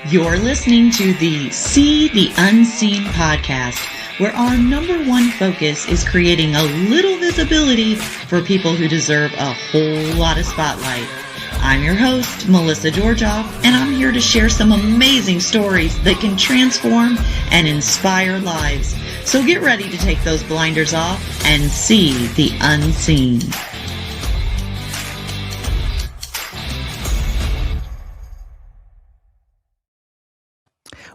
You're listening to the See the Unseen podcast, where our number one focus is creating a little visibility for people who deserve a whole lot of spotlight. I'm your host, Melissa Georgioff, and I'm here to share some amazing stories that can transform and inspire lives. So get ready to take those blinders off and see the unseen.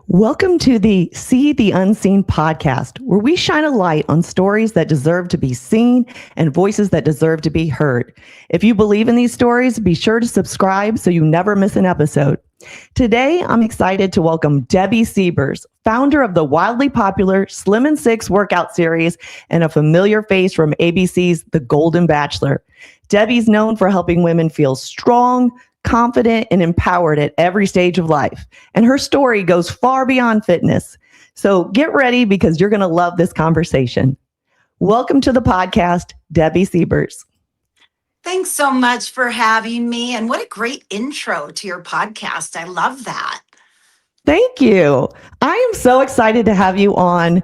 Welcome to the See the Unseen podcast, where we shine a light on stories that deserve to be seen and voices that deserve to be heard. If you believe in these stories, be sure to subscribe so you never miss an episode. Today, I'm excited to welcome Debbie Siebers, founder of the wildly popular Slim and Six workout series and a familiar face from ABC's The Golden Bachelor. Debbie's known for helping women feel strong, confident, and empowered at every stage of life. And her story goes far beyond fitness. So get ready because you're going to love this conversation. Welcome to the podcast, Debbie Siebers. Thanks so much for having me. And what a great intro to your podcast. I love that. Thank you. I am so excited to have you on.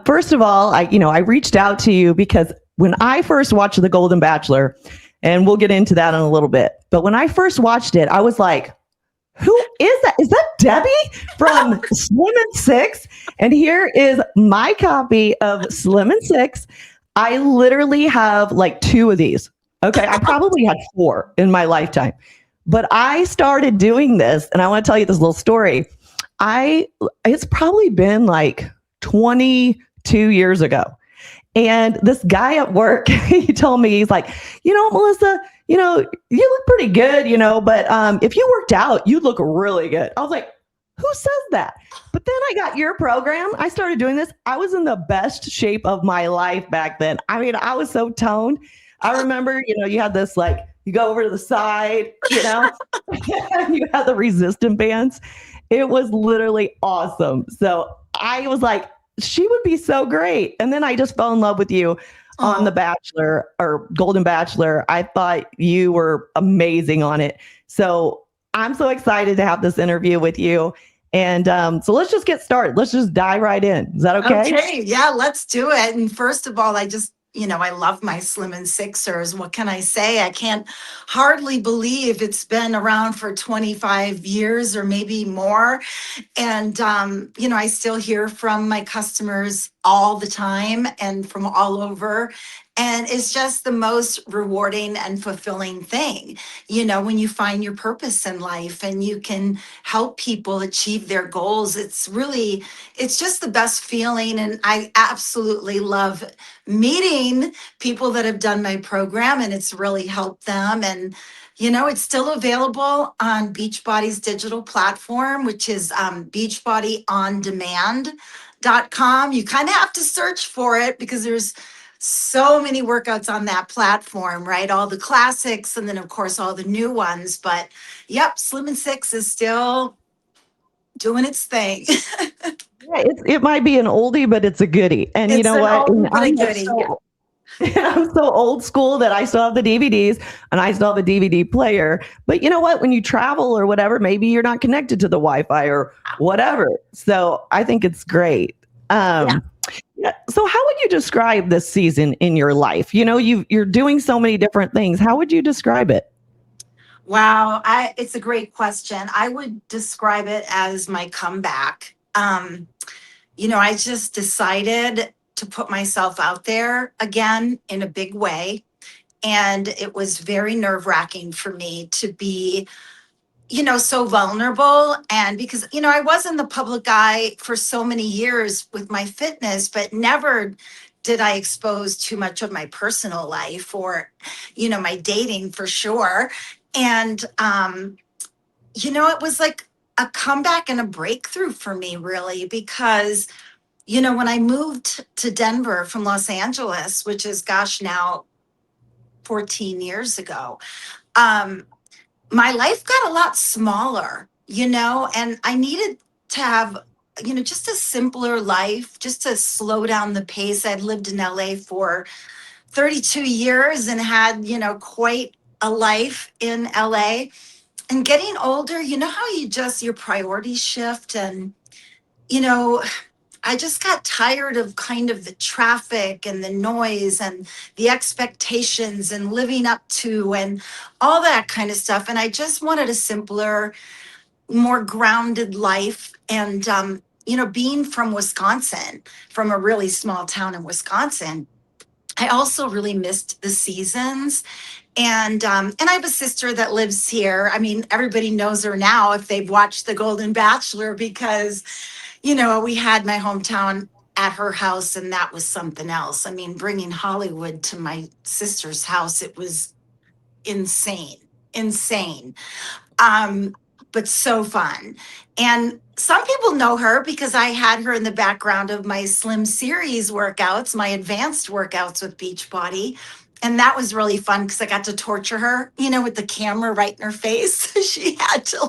First of all, I reached out to you because when I first watched The Golden Bachelor, and we'll get into that in a little bit. But when I first watched it, I was like, who is that? Is that Debbie from Slim and Six? And here is my copy of Slim and Six. I literally have like 2 of these. Okay. I probably had 4 in my lifetime. But I started doing this, and I want to tell you this little story. It's probably been like 22 years ago. And this guy at work, he told me, he's like, Melissa, you look pretty good, but if you worked out, you'd look really good. I was like, who says that? But then I got your program. I started doing this. I was in the best shape of my life back then. I mean, I was so toned. I remember, you had this, like, you go over to the side, and you had the resistant bands. It was literally awesome. So I was like, she would be so great. And then I just fell in love with you on The Bachelor or Golden Bachelor. I thought you were amazing on it. So I'm so excited to have this interview with you. And so let's just get started. Let's just dive right in. Is that okay? Okay. Yeah, let's do it. And first of all, I love my Slim and Sixers. What can I say? I can't hardly believe it's been around for 25 years or maybe more. And, I still hear from my customers all the time and from all over. And it's just the most rewarding and fulfilling thing, when you find your purpose in life and you can help people achieve their goals. It's just the best feeling. And I absolutely love meeting people that have done my program, and it's really helped them. And it's still available on Beachbody's digital platform, which is beachbodyondemand.com. You kind of have to search for it because there's so many workouts on that platform, right? All the classics, and then of course all the new ones. But yep, Slim and Six is still doing its thing. Yeah, it might be an oldie, but it's a goodie. And It's you know what? an oldie, but a goodie. I'm so old school that I still have the DVDs and I still have a DVD player. But you know what? When you travel or whatever, maybe you're not connected to the Wi-Fi or whatever. So I think it's great. So how would you describe this season in your life? You're doing so many different things. How would you describe it? Wow, it's a great question. I would describe it as my comeback. I just decided to put myself out there again in a big way. And it was very nerve-wracking for me to be, so vulnerable. And because, I was in the public eye for so many years with my fitness, but never did I expose too much of my personal life or, my dating for sure. And, it was like a comeback and a breakthrough for me, really, because when I moved to Denver from Los Angeles, which is, now 14 years ago, my life got a lot smaller, and I needed to have, just a simpler life, just to slow down the pace. I'd lived in LA for 32 years and had, quite a life in LA. and getting older, you know how your priorities shift, and you know, I just got tired of kind of the traffic and the noise and the expectations and living up to and all that kind of stuff. And I just wanted a simpler, more grounded life. And, being from Wisconsin, from a really small town in Wisconsin, I also really missed the seasons. And I have a sister that lives here. I mean, everybody knows her now if they've watched The Golden Bachelor, because we had my hometown at her house, and that was something else. I mean, bringing Hollywood to my sister's house, it was insane, insane. Um, but so fun. And some people know her because I had her in the background of my Slim Series workouts, my advanced workouts with Beachbody. And that was really fun because I got to torture her, with the camera right in her face. She had to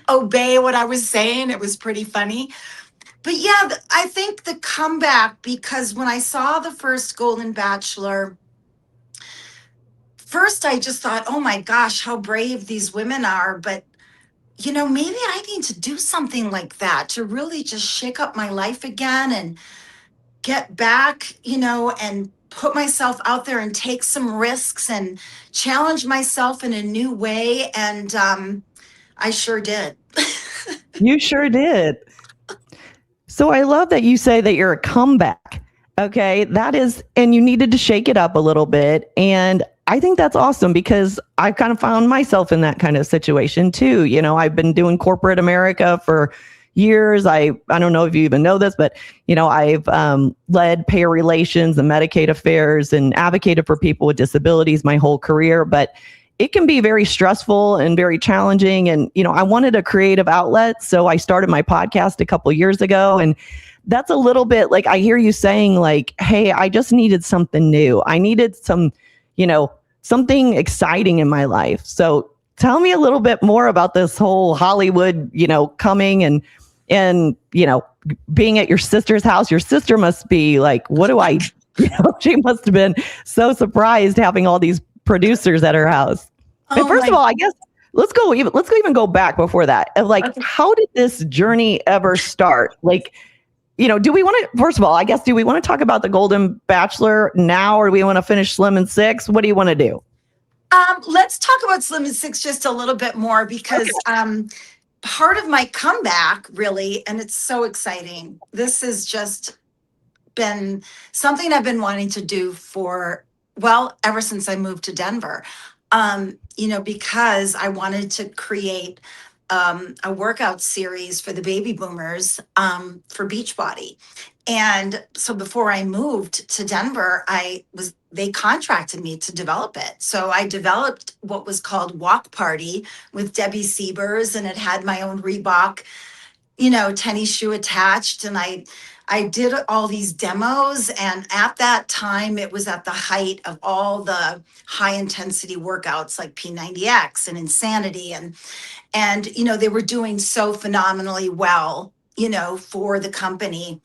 obey what I was saying. It was pretty funny. But yeah, I think the comeback, because when I saw the first Golden Bachelor, first I just thought, oh my gosh, how brave these women are. But, maybe I need to do something like that to really just shake up my life again and get back, and put myself out there and take some risks and challenge myself in a new way. And I sure did. You sure did. So I love that you say that you're a comeback. Okay. That is, and you needed to shake it up a little bit. And I think that's awesome because I kind of found myself in that kind of situation too. I've been doing corporate America for years. I don't know if you even know this, but I've led payer relations and Medicaid affairs and advocated for people with disabilities my whole career. But it can be very stressful and very challenging. And, I wanted a creative outlet. So I started my podcast a couple years ago. And that's a little bit like I hear you saying like, hey, I just needed something new. I needed some, something exciting in my life. So tell me a little bit more about this whole Hollywood, coming and, being at your sister's house. Your sister must be like, what do I, she must have been so surprised having all these producers at her house. And first of all, I guess let's even go back before that. Okay. How did this journey ever start? Do we want to, first of all, I guess, do we want to talk about the Golden Bachelor now, or do we want to finish Slim and Six? What do you want to do? Let's talk about Slim and Six just a little bit more because part of my comeback, really, and it's so exciting. This has just been something I've been wanting to do ever since I moved to Denver. Because I wanted to create a workout series for the baby boomers for Beachbody. And so before I moved to Denver, they contracted me to develop it. So I developed what was called Walk Party with Debbie Siebers, and it had my own Reebok, tennis shoe attached. And I did all these demos. And at that time, it was at the height of all the high intensity workouts like P90X and Insanity. And they were doing so phenomenally well, for the company.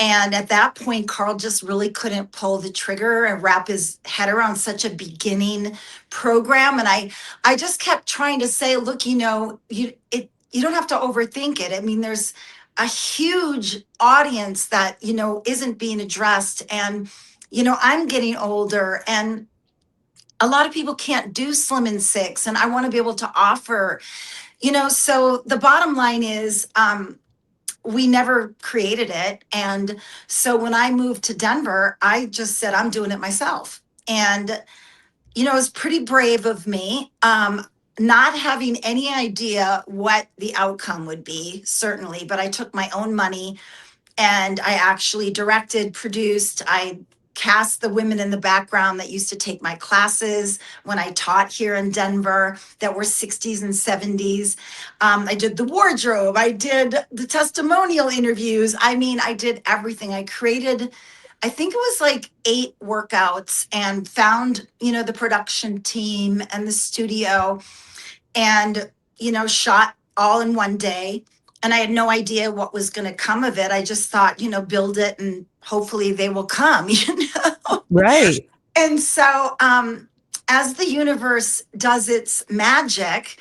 And at that point, Carl just really couldn't pull the trigger and wrap his head around such a beginning program. And I just kept trying to say, look, you don't have to overthink it. I mean, there's a huge audience that, isn't being addressed. And, I'm getting older, and a lot of people can't do Slim and Six. And I want to be able to offer, so the bottom line is, we never created it. And so when I moved to Denver, I just said, I'm doing it myself. And, it was pretty brave of me, not having any idea what the outcome would be, certainly, but I took my own money and I actually directed, produced, I cast the women in the background that used to take my classes when I taught here in Denver that were 60s and 70s. I did the wardrobe. I did the testimonial interviews. I mean, I did everything. I created, I think it was like 8 workouts, and found, the production team and the studio, and, shot all in one day. And I had no idea what was going to come of it. I just thought, build it and hopefully they will come, Right. And so as the universe does its magic,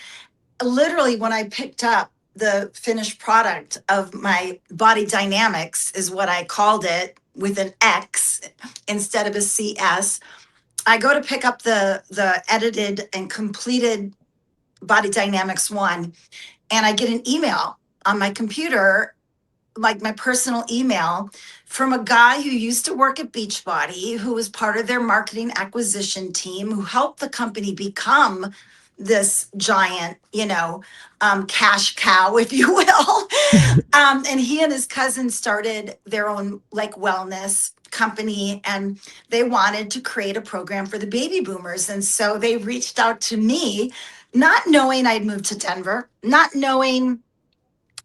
literally when I picked up the finished product of my Body Dynamics, is what I called it, with an X instead of a CS. I go to pick up the edited and completed Body Dynamics one, and I get an email on my computer, like my personal email, from a guy who used to work at Beachbody, who was part of their marketing acquisition team, who helped the company become this giant, cash cow, if you will. And he and his cousin started their own like wellness company, and they wanted to create a program for the baby boomers. And so they reached out to me, not knowing I'd moved to Denver, not knowing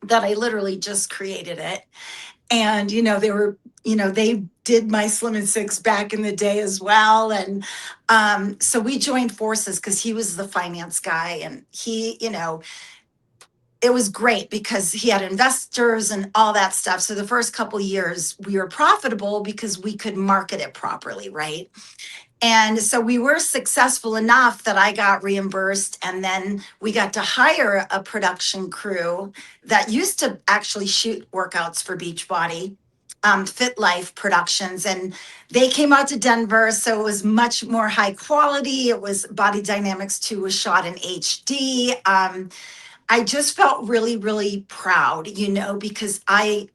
that I literally just created it. And, they did my Slim and Six back in the day as well. And so we joined forces because he was the finance guy, and it was great because he had investors and all that stuff. So the first couple of years we were profitable because we could market it properly, right? And so we were successful enough that I got reimbursed, and then we got to hire a production crew that used to actually shoot workouts for Beachbody, Fit Life Productions, and they came out to Denver, so it was much more high quality. It was Body Dynamics 2 was shot in HD. I just felt really, really proud, because I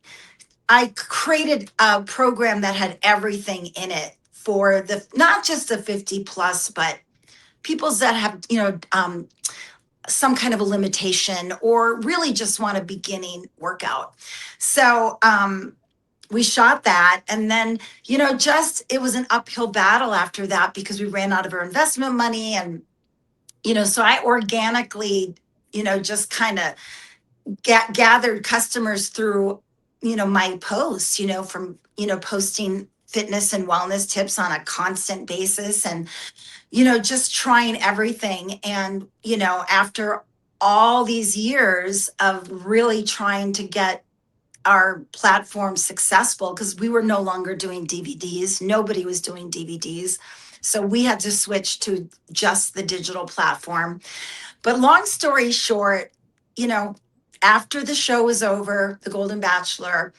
created a program that had everything in it for the not just the 50 plus, but people's that have some kind of a limitation or really just want a beginning workout. So we shot that, and then just it was an uphill battle after that because we ran out of our investment money, and so I organically just kind of gathered customers through my posts, from posting fitness and wellness tips on a constant basis, and just trying everything. And after all these years of really trying to get our platform successful, because we were no longer doing DVDs, nobody was doing DVDs, so we had to switch to just the digital platform. But long story short, after the show was over, The Golden Bachelor,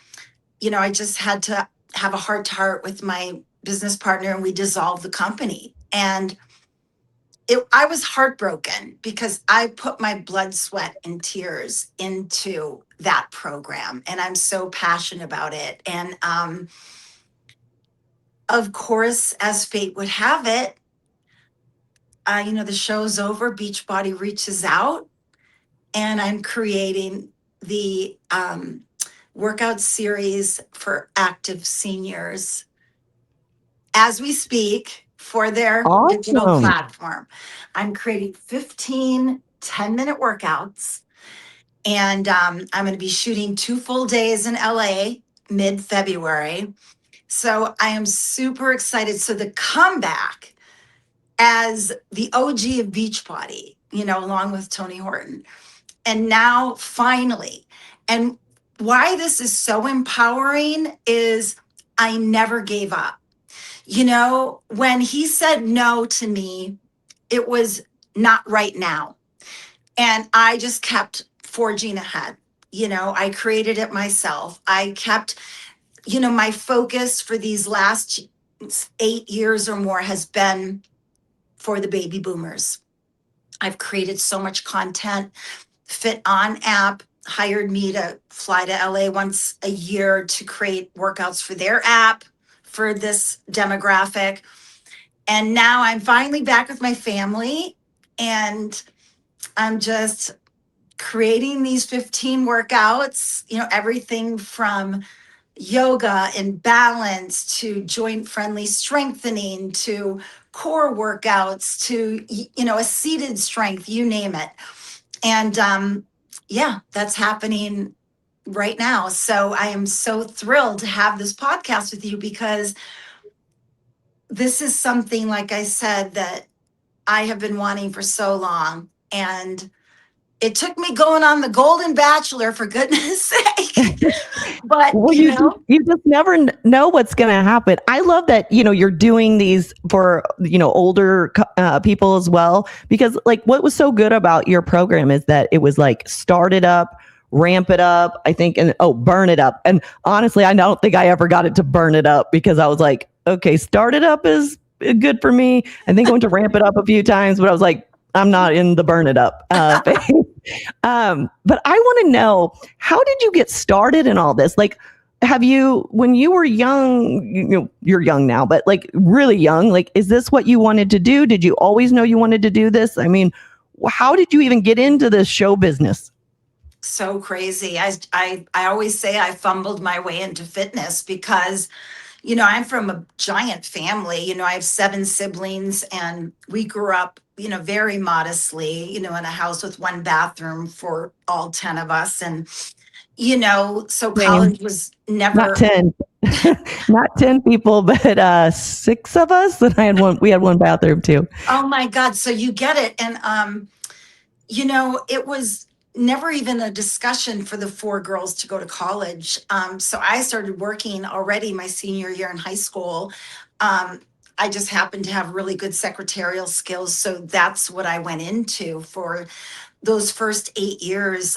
I just had to have a heart to heart with my business partner, and we dissolved the company. And I was heartbroken because I put my blood, sweat, and tears into that program, and I'm so passionate about it. And of course, as fate would have it, the show's over, Beachbody reaches out, and I'm creating the workout series for active seniors as we speak for their digital Awesome. platform. I'm creating 15 10-minute workouts, and I'm going to be shooting 2 full days in LA mid-February. So I am super excited. So the comeback as the OG of Beachbody, along with Tony Horton. And now finally, and why this is so empowering is I never gave up. When he said no to me, it was not right now. And I just kept forging ahead. I created it myself. I kept, my focus for these last 8 years or more has been for the baby boomers. I've created so much content. Fit On app hired me to fly to LA once a year to create workouts for their app for this demographic. And now I'm finally back with my family, and I'm just creating these 15 workouts, everything from yoga and balance to joint friendly strengthening to core workouts to, a seated strength, you name it. And yeah, that's happening right now. So I am so thrilled to have this podcast with you because this is something, like I said, that I have been wanting for so long. And it took me going on the Golden Bachelor, for goodness sake. But, Well, you just never know what's going to happen. I love that, you're doing these for, older people as well, because like what was so good about your program is that it was like start it up, ramp it up, I think, and burn it up. And honestly, I don't think I ever got it to burn it up because I was like, okay, start it up is good for me. I think I went to ramp it up a few times, but I was like, I'm not in the burn it up phase. But I want to know, how did you get started in all this? Like, have you, when you were young, you're young now, but like really young, like, is this what you wanted to do? Did you always know you wanted to do this? I mean, how did you even get into this show business? so crazy. I always say I fumbled my way into fitness because, I'm from a giant family. I have 7 siblings, and we grew up, very modestly, in a house with 1 bathroom for all 10 of us. And, so Same. college was Not never. 10, not 10 people, but 6 of us. And we had 1 bathroom too. Oh my God. So you get it. And, it was never even a discussion for the 4 girls to go to college. So I started working already my senior year in high school. I just happened to have really good secretarial skills. So that's what I went into for those first 8 years.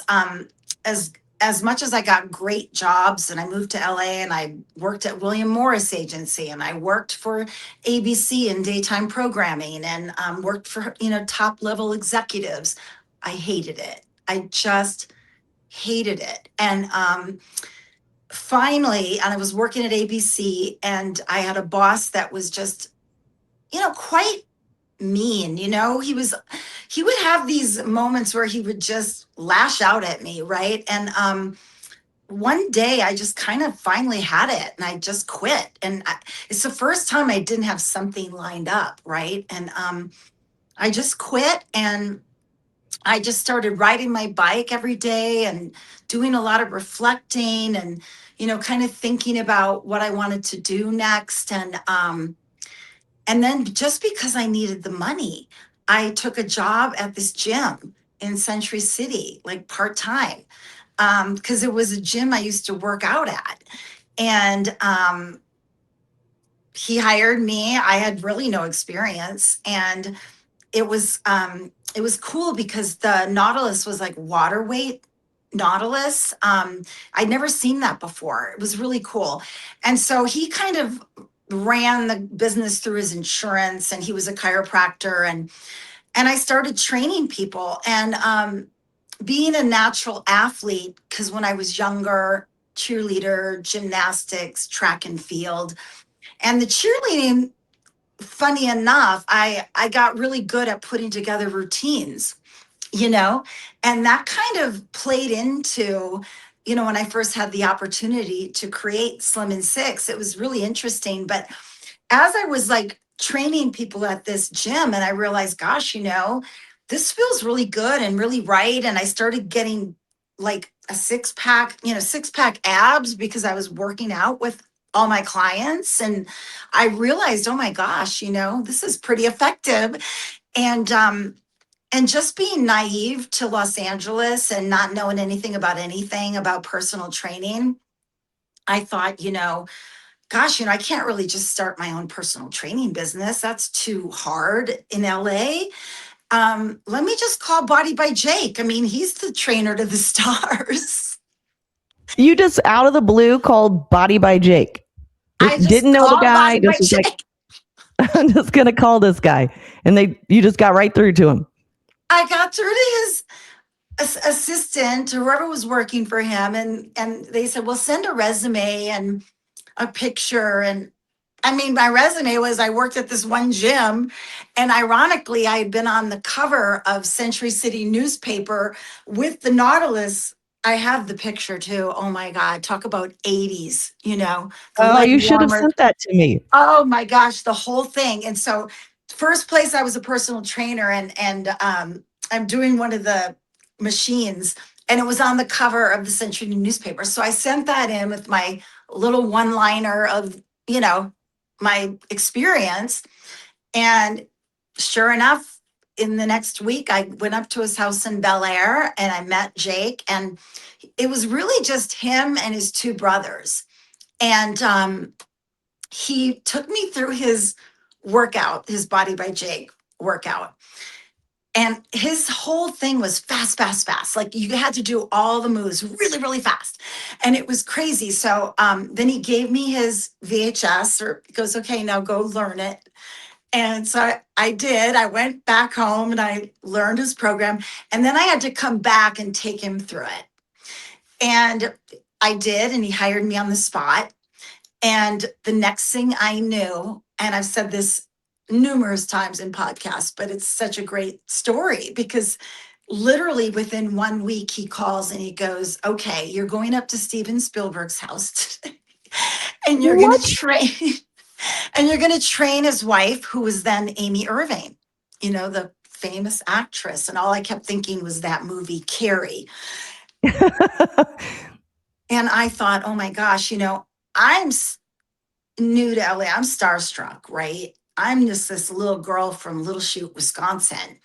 As as much as I got great jobs and I moved to LA and I worked at William Morris Agency and I worked for ABC in daytime programming and worked for top level executives, I hated it. I just hated it. And finally, and I was working at ABC, and I had a boss that was just quite mean. He would have these moments where he would just lash out at me, right? And one day I just kind of finally had it and I just quit. And it's the first time I didn't have something lined up, right? And I just quit, and I just started riding my bike every day and doing a lot of reflecting and kind of thinking about what I wanted to do next. And then just because I needed the money, I took a job at this gym in Century City, like part time, because it was a gym I used to work out at. And he hired me. I had really no experience, and it was cool because the Nautilus was like water weight Nautilus. I'd never seen that before. It was really cool. And so he kind of ran the business through his insurance, and he was a chiropractor, and I started training people. And being a natural athlete, because when I was younger, cheerleader, gymnastics, track and field, and the cheerleading, funny enough, I got really good at putting together routines, and that kind of played into, when I first had the opportunity to create Slim and Six. It was really interesting. But as I was like training people at this gym, and I realized, gosh, this feels really good and really right. And I started getting like a 6-pack, 6-pack abs because I was working out with all my clients. And I realized, oh my gosh, this is pretty effective. And just being naive to Los Angeles and not knowing anything about personal training, I thought, gosh, I can't really just start my own personal training business. That's too hard in LA. Let me just call Body by Jake. I mean, he's the trainer to the stars. You just out of the blue called Body by Jake. I just Didn't know the called guy. Body by Just was like, Jake. I'm just gonna call this guy, and you just got right through to him. I got through to his assistant, whoever was working for him, and they said, well, send a resume and a picture. And I mean, my resume was I worked at this one gym, and ironically, I had been on the cover of Century City newspaper with the Nautilus. I have the picture too. Oh my God, talk about 80s, the Oh, leg you should have warmer. sent that to me. Oh my gosh, the whole thing. And so, first place I was a personal trainer, and I'm doing one of the machines, and it was on the cover of the Century newspaper. So I sent that in with my little one-liner of my experience, and sure enough, in the next week, I went up to his house in Bel Air and I met Jake. And it was really just him and his two brothers. And he took me through his workout, his Body by Jake workout. And his whole thing was fast, fast, fast. Like you had to do all the moves really, really fast. And it was crazy. So then he gave me his VHS, or he goes, okay, now go learn it. And so I did. I went back home and I learned his program. And then I had to come back and take him through it. And I did. And he hired me on the spot. And the next thing I knew, and I've said this numerous times in podcasts, but it's such a great story because literally within 1 week he calls and he goes, okay, you're going up to Steven Spielberg's house today and you're going to What? train and you're going to train his wife, who was then Amy Irving, you know, the famous actress. And all I kept thinking was that movie Carrie. And I thought, oh my gosh, you know, I'm new to LA. I'm starstruck, right? I'm just this little girl from Little Chute, Wisconsin.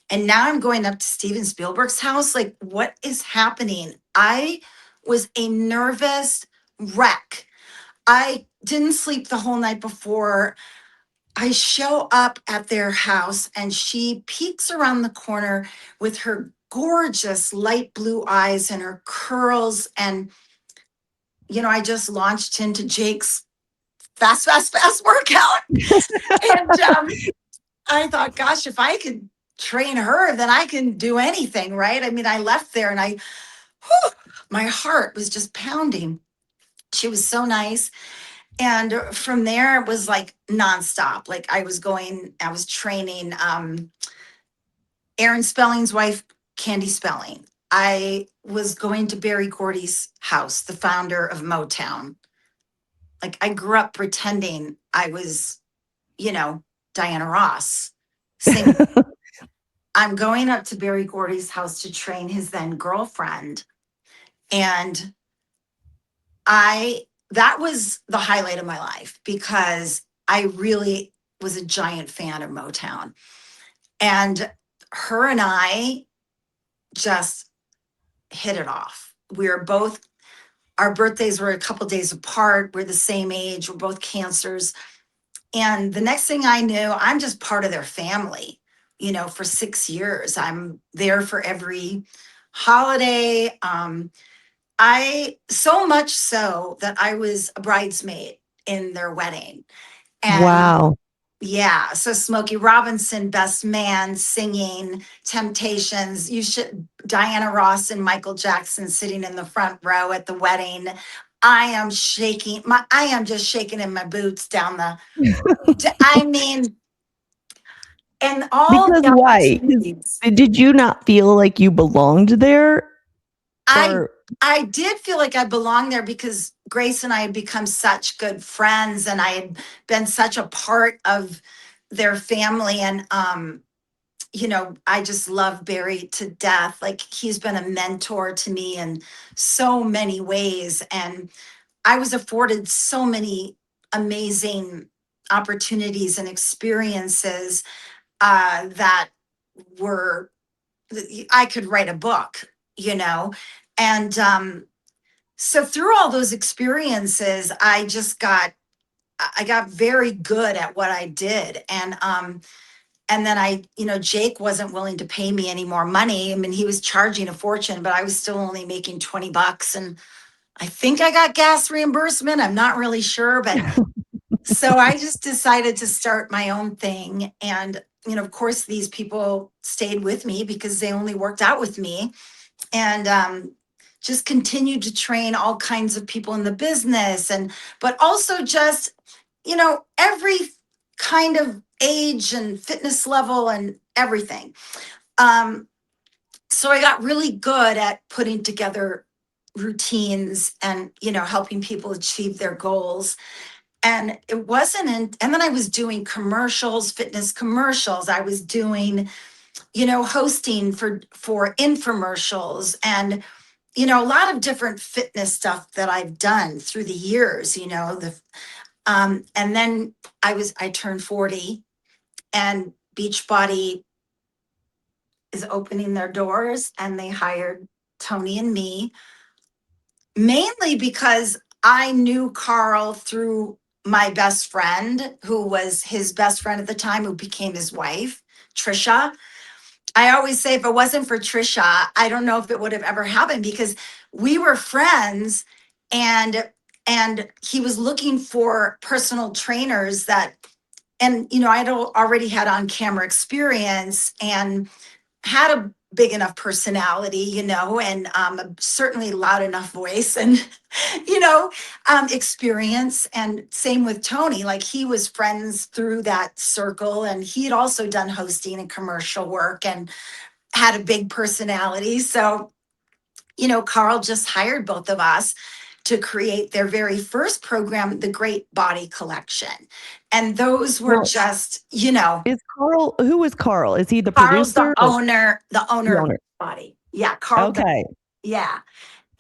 And now I'm going up to Steven Spielberg's house. Like, what is happening? I was a nervous wreck. I didn't sleep the whole night before. I show up at their house and she peeks around the corner with her gorgeous light blue eyes and her curls. And, you know, I just launched into Jake's fast, fast, fast workout. And I thought, gosh, if I could train her, then I can do anything, right? I mean, I left there and my heart was just pounding. She was so nice. And from there, it was like nonstop. Like I was training Aaron Spelling's wife, Candy Spelling. I was going to Berry Gordy's house, the founder of Motown. Like I grew up pretending I was, you know, Diana Ross singing. I'm going up to Berry Gordy's house to train his then girlfriend. And that was the highlight of my life because I really was a giant fan of Motown. And her and I just hit it off. Our birthdays were a couple days apart. We're the same age. We're both cancers. And the next thing I knew, I'm just part of their family. You know, for 6 years, I'm there for every holiday. I so much so that I was a bridesmaid in their wedding. And Wow. yeah, so Smokey Robinson, best man, singing, Temptations. Diana Ross and Michael Jackson sitting in the front row at the wedding. I am just shaking in my boots down I mean, and all Because the why? opportunities. Did you not feel like you belonged there? I Or I did feel like I belonged there because Grace and I had become such good friends and I had been such a part of their family. And you know, I just love Barry to death. Like he's been a mentor to me in so many ways. And I was afforded so many amazing opportunities and experiences that were, I could write a book, you know. And so through all those experiences, I got very good at what I did. And then you know, Jake wasn't willing to pay me any more money. I mean, he was charging a fortune, but I was still only making $20. And I think I got gas reimbursement. I'm not really sure, but so I just decided to start my own thing. And, you know, of course, these people stayed with me because they only worked out with me. And just continued to train all kinds of people in the business. But also just, you know, every kind of age and fitness level and everything. So I got really good at putting together routines and, you know, helping people achieve their goals. And and then I was doing commercials, fitness commercials. I was doing, you know, hosting for infomercials and, you know, a lot of different fitness stuff that I've done through the years, you know, and then I turned 40 and Beachbody is opening their doors, and they hired Tony and me, mainly because I knew Carl through my best friend, who was his best friend at the time, who became his wife, Trisha. I always say if it wasn't for Trisha, I don't know if it would have ever happened, because we were friends, and he was looking for personal trainers that, and I'd already had on camera experience and had a big enough personality, and certainly loud enough voice, and you know, experience. And same with Tony, like he was friends through that circle, and he had also done hosting and commercial work and had a big personality. So, Carl just hired both of us to create their very first program, the Great Body Collection. And those were Well, just, is Carl, who is Carl? Is he the Carl's producer or the the owner of owner? Body. Yeah, Carl. Okay. Yeah.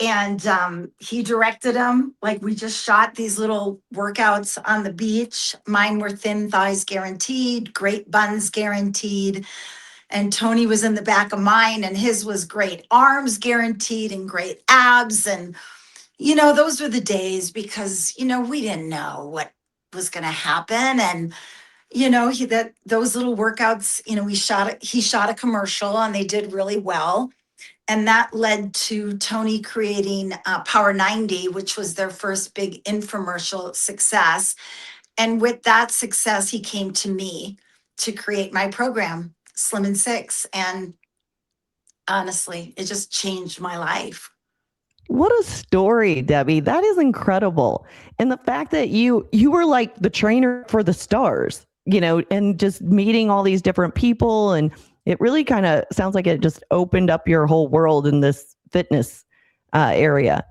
And he directed them. Like, we just shot these little workouts on the beach. Mine were thin thighs guaranteed, great buns guaranteed. And Tony was in the back of mine, and his was great arms guaranteed and great abs. And, those were the days, because, we didn't know what was going to happen. And, those little workouts, he shot a commercial, and they did really well. And that led to Tony creating Power 90, which was their first big infomercial success. And with that success, he came to me to create my program, Slim and Six. And honestly, it just changed my life. What a story, Debbie. That is incredible. And the fact that you were like the trainer for the stars, and just meeting all these different people, and it really kind of sounds like it just opened up your whole world in this fitness area.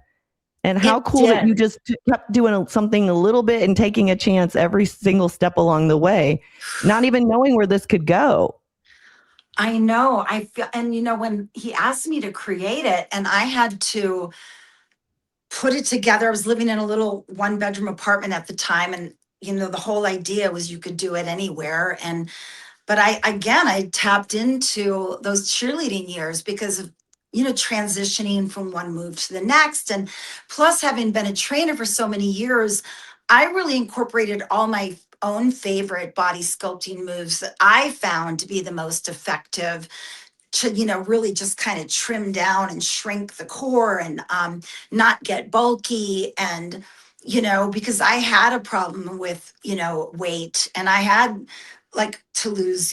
And how cool that you just kept doing something a little bit and taking a chance every single step along the way, not even knowing where this could go. I know. I feel, and when he asked me to create it, and I had to put it together, I was living in a little 1-bedroom apartment at the time, and the whole idea was you could do it anywhere. But I tapped into those cheerleading years, because of transitioning from one move to the next, and plus having been a trainer for so many years, I really incorporated all my own favorite body sculpting moves that I found to be the most effective to really just kind of trim down and shrink the core, and not get bulky. And because I had a problem with weight, and I had like to lose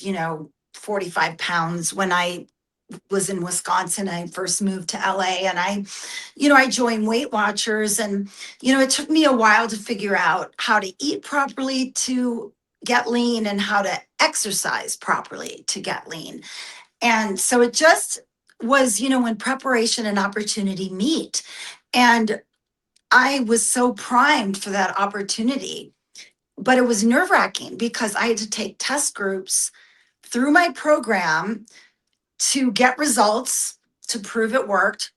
45 pounds when I was in Wisconsin. I first moved to LA, and I joined Weight Watchers, and it took me a while to figure out how to eat properly to get lean, and how to exercise properly to get lean. And so it just was, when preparation and opportunity meet. And I was so primed for that opportunity. But it was nerve wracking, because I had to take test groups through my program to get results to prove it worked.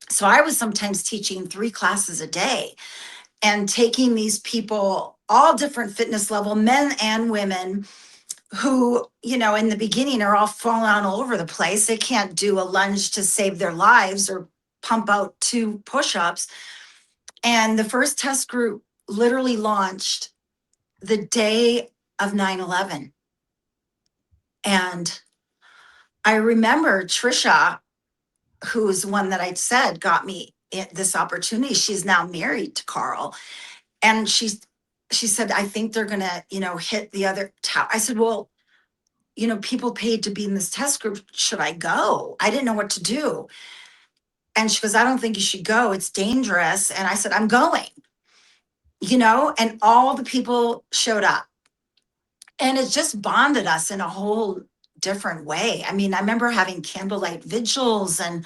So I was sometimes teaching 3 classes a day, and taking these people, all different fitness level, men and women, who, in the beginning are all falling all over the place. They can't do a lunge to save their lives, or pump out 2 push-ups. And the first test group literally launched the day of 9/11. And I remember Trisha, who's the one that I said got me this opportunity. She's now married to Carl. And she said, I think they're going to, hit the other tower. I said, well, people paid to be in this test group. Should I go? I didn't know what to do. And she goes, I don't think you should go. It's dangerous. And I said, I'm going, and all the people showed up. And it just bonded us in a whole different way. I mean, I remember having candlelight vigils, and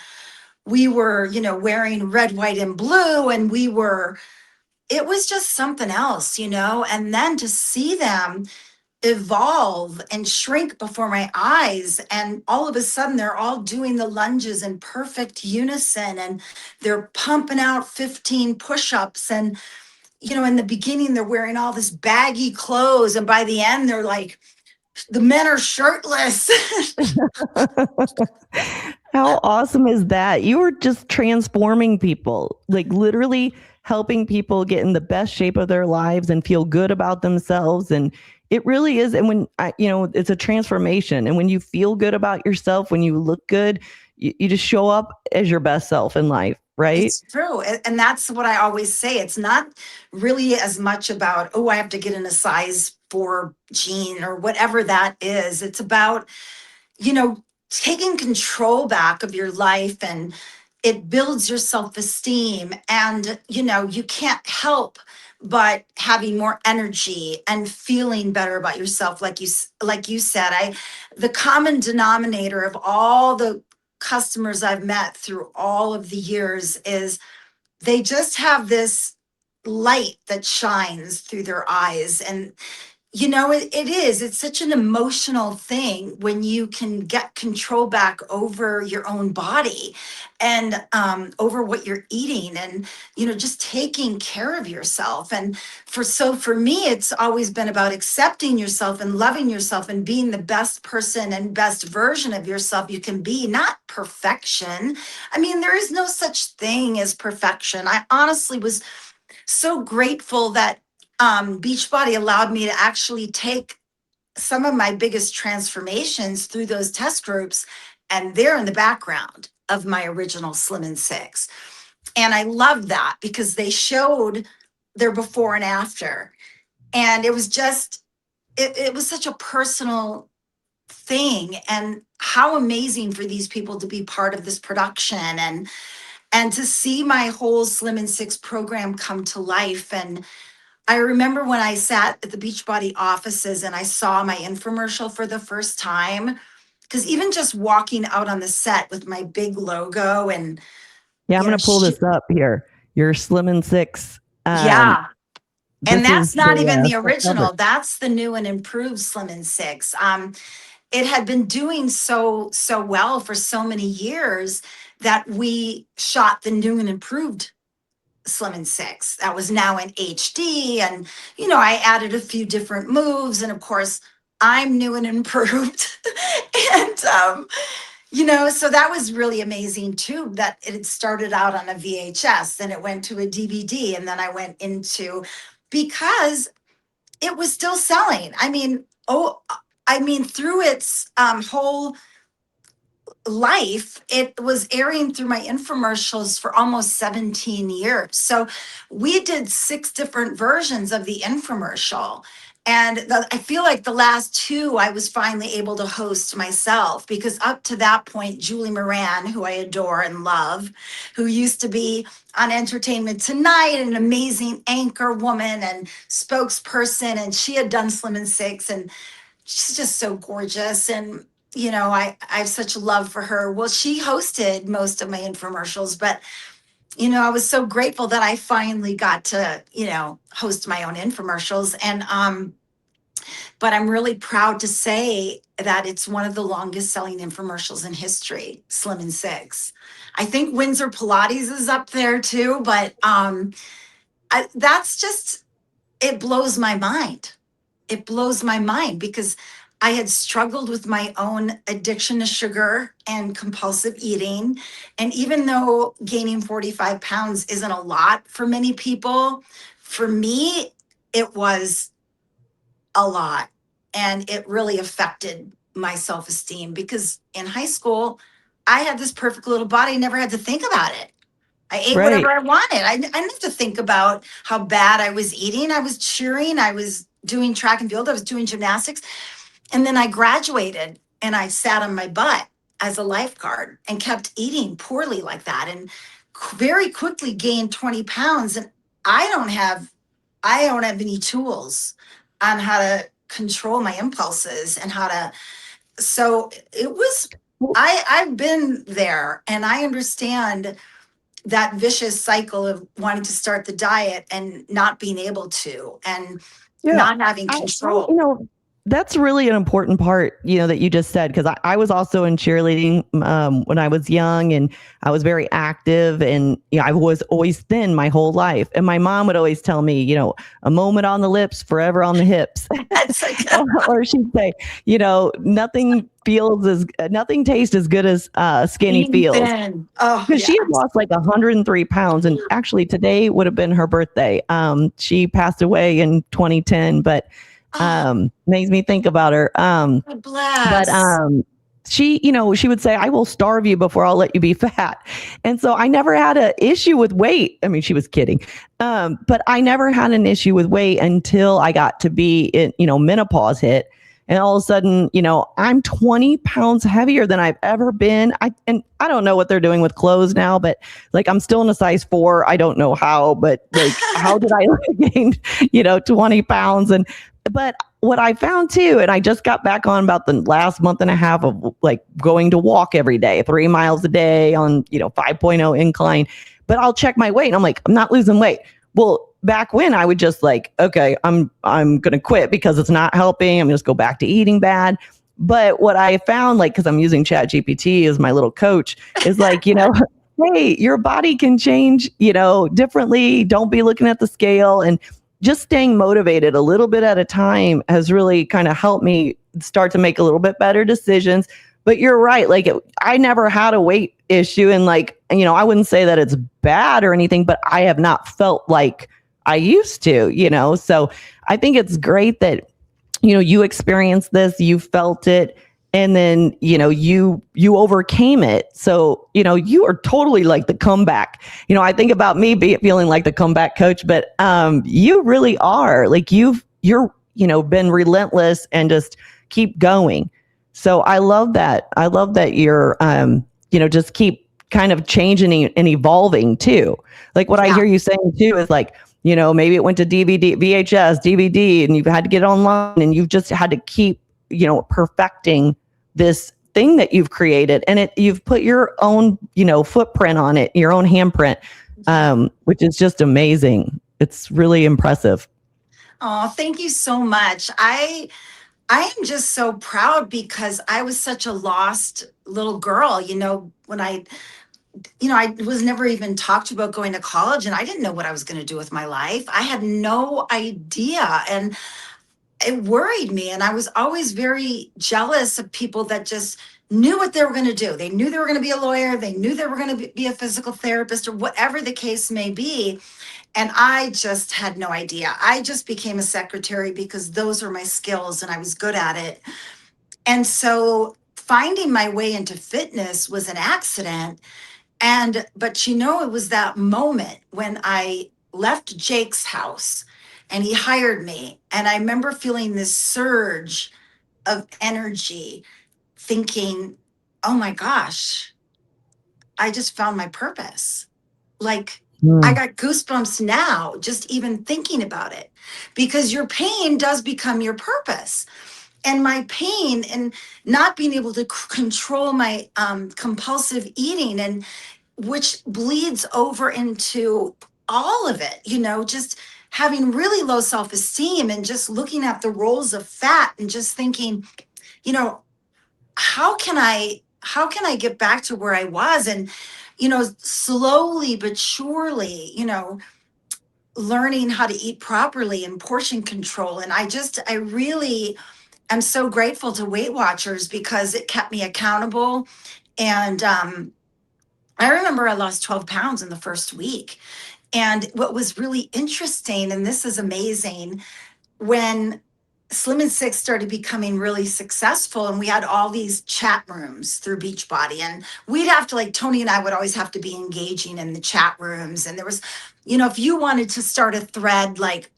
we were, wearing red, white, and blue. And it was just something else, and then to see them evolve and shrink before my eyes. And all of a sudden, they're all doing the lunges in perfect unison, and they're pumping out 15 push ups. And, in the beginning, they're wearing all this baggy clothes. And by the end, they're like The men are shirtless. How awesome is that? You were just transforming people, like literally helping people get in the best shape of their lives and feel good about themselves. And it really is. And when it's a transformation. And when you feel good about yourself, when you look good, you just show up as your best self in life, right? It's true. And that's what I always say. It's not really as much about, oh, I have to get in a size 4 jean or whatever that is. It's about, taking control back of your life, and it builds your self-esteem. And, you can't help but having more energy and feeling better about yourself. Like you said, the common denominator of all the customers I've met through all of the years is they just have this light that shines through their eyes. And it is. It's such an emotional thing when you can get control back over your own body and over what you're eating, and, just taking care of yourself. And for me, it's always been about accepting yourself and loving yourself and being the best person and best version of yourself you can be, not perfection. I mean, there is no such thing as perfection. I honestly was so grateful that Beachbody allowed me to actually take some of my biggest transformations through those test groups, and they're in the background of my original Slim and Six. And I love that because they showed their before and after. And it was just, it was such a personal thing. And how amazing for these people to be part of this production, and to see my whole Slim and Six program come to life. And I remember when I sat at the Beachbody offices and I saw my infomercial for the first time, because even just walking out on the set with my big logo and, Yeah, I'm going to pull this up here. Your Slim and Six. Yeah. And This that's is not even the full cover. original. That's the new and improved Slim and Six. It had been doing so well for so many years that we shot the new and improved Slim and Six. That was now in HD. And, I added a few different moves. And of course, I'm new and improved. and, so that was really amazing too, that it started out on a VHS, then it went to a DVD, and then I went into, because it was still selling. Through its whole life, it was airing through my infomercials for almost 17 years. So we did 6 different versions of the infomercial. And I feel like the last 2 I was finally able to host myself, because up to that point, Julie Moran, who I adore and love, who used to be on Entertainment Tonight, an amazing anchor woman and spokesperson, and she had done Slim and Six, and she's just so gorgeous. And I have such love for her. Well, she hosted most of my infomercials, but I was so grateful that I finally got to host my own infomercials. And but I'm really proud to say that it's one of the longest selling infomercials in history, Slim and Six. I think Windsor Pilates is up there too, but that's just, it blows my mind. It blows my mind because I had struggled with my own addiction to sugar and compulsive eating. And even though gaining 45 pounds isn't a lot for many people, for me, it was a lot. And it really affected my self esteem, because in high school, I had this perfect little body, never had to think about it. I ate whatever Right. I wanted. I didn't have to think about how bad I was eating. I was cheering. I was doing track and field. I was doing gymnastics. And then I graduated and I sat on my butt as a lifeguard and kept eating poorly like that, and very quickly gained 20 pounds. And I don't have any tools on how to control my impulses and how to, so it was, I've been there, and I understand that vicious cycle of wanting to start the diet and not being able to, and Yeah. not having I, control. that's really an important part, that you just said, because I was also in cheerleading when I was young, and I was very active, and I was always thin my whole life. And my mom would always tell me, a moment on the lips, forever on the hips. That's like, Or she'd say, nothing tastes as good as skinny being feels. thin. Oh, Because yeah. she had lost like 103 pounds, and actually today would have been her birthday. She passed away in 2010, but Oh, makes me think about her. God But bless. she would say, "I will starve you before I'll let you be fat." And so I never had an issue with weight. I mean, she was kidding. But I never had an issue with weight until I got to be in, menopause hit. And all of a sudden, I'm 20 pounds heavier than I've ever been. I don't know what they're doing with clothes now, but like I'm still in a size 4. I don't know how, but like how did I gain, 20 pounds? But what I found too, and I just got back on about the last month and a half of like going to walk every day, 3 miles a day on, 5.0 incline, but I'll check my weight and I'm like, I'm not losing weight. Well, back when I would just like, okay, I'm going to quit because it's not helping. I'm just go back to eating bad. But what I found, like, cause I'm using Chat GPT as my little coach, is like, hey, your body can change, differently. Don't be looking at the scale, and just staying motivated a little bit at a time has really kind of helped me start to make a little bit better decisions. But you're right. Like I never had a weight issue, and like, I wouldn't say that it's bad or anything, but I have not felt like I used to, so I think it's great that, you experienced this, you felt it, and then, you overcame it. So, you are totally like the comeback. I think about me feeling like the comeback coach, but you really are. Like you're been relentless and just keep going. So I love that. I love that you're just keep kind of changing and evolving too. Like what I Yeah. hear you saying too is like, maybe it went to DVD, VHS, DVD, and you've had to get it online, and you've just had to keep, perfecting this thing that you've created, and you've put your own, footprint on it, your own handprint, which is just amazing. It's really impressive. Oh, thank you so much. I am just so proud because I was such a lost little girl, when I was never even talked about going to college, and I didn't know what I was going to do with my life. I had no idea. And it worried me. And I was always very jealous of people that just knew what they were going to do. They knew they were going to be a lawyer. They knew they were going to be a physical therapist or whatever the case may be. And I just had no idea. I just became a secretary because those were my skills and I was good at it. And so finding my way into fitness was an accident. But it was that moment when I left Jake's house and he hired me. And I remember feeling this surge of energy, thinking, oh my gosh, I just found my purpose. Like, I Mm. got goosebumps now, just even thinking about it, because your pain does become your purpose. And my pain and not being able to control my compulsive eating, and which bleeds over into all of it, just having really low self esteem and just looking at the rolls of fat and just thinking, you know, how can I get back to where I was? And, slowly but surely, learning how to eat properly and portion control. And I really am so grateful to Weight Watchers because it kept me accountable. And I remember I lost 12 pounds in the first week. And what was really interesting, and this is amazing, when Slim and Six started becoming really successful, and we had all these chat rooms through Beachbody, and we'd have to, like, Tony and I would always have to be engaging in the chat rooms. And there was, if you wanted to start a thread like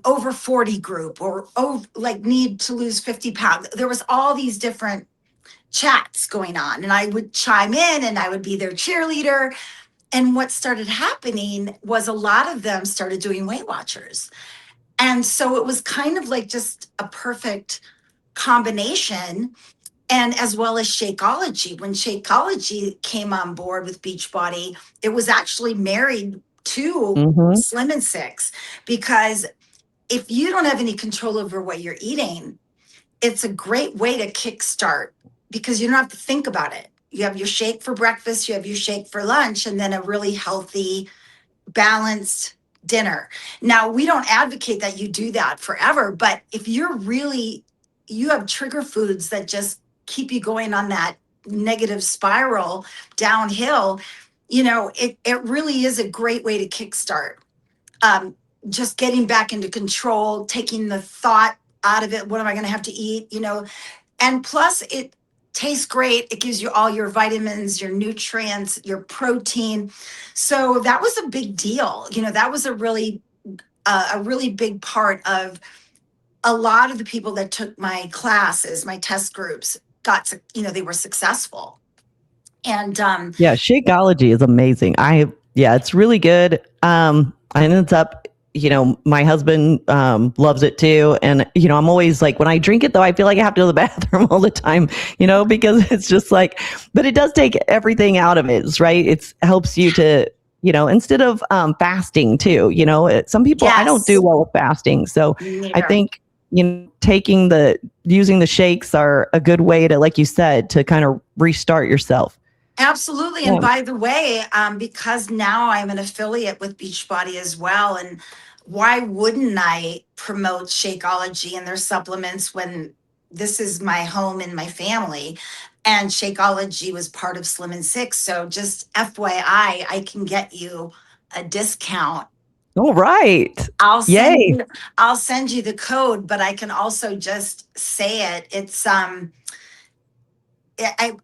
over 40 group, or like need to lose 50 pounds, there was all these different chats going on, and I would chime in and I would be their cheerleader. And what started happening was a lot of them started doing Weight Watchers. And so it was kind of like just a perfect combination. And as well as Shakeology. When Shakeology came on board with Beachbody, it was actually married to Hmm. Slim and Six, because if you don't have any control over what you're eating, it's a great way to kickstart because you don't have to think about it. You have your shake for breakfast, you have your shake for lunch, and then a really healthy, balanced dinner. Now, we don't advocate that you do that forever, but if you have trigger foods that just keep you going on that negative spiral downhill, it really is a great way to kickstart. Um, just getting back into control, taking the thought out of it. What am I going to have to eat? And plus it tastes great. It gives you all your vitamins, your nutrients, your protein. So that was a big deal. That was a really big part of a lot of the people that took my classes, my test groups they were successful. And Yeah, Shakeology is amazing. Yeah, it's really good. I ended up, my husband loves it too. And, I'm always like, when I drink it though, I feel like I have to go to the bathroom all the time, because it's just like, but it does take everything out of it, right? It helps you to, instead of fasting too, some people, I don't do yes, well with fasting. So I neither. think, using the shakes are a good way to, like you said, to kind of restart yourself. Absolutely. And Yeah. by the way, because now I'm an affiliate with Beachbody as well, and why wouldn't I promote Shakeology and their supplements when this is my home and my family? And Shakeology was part of Slim and Six. So just FYI, I can get you a discount. All right. I'll send Yay. you I'll send you the code, but I can also just say it. It's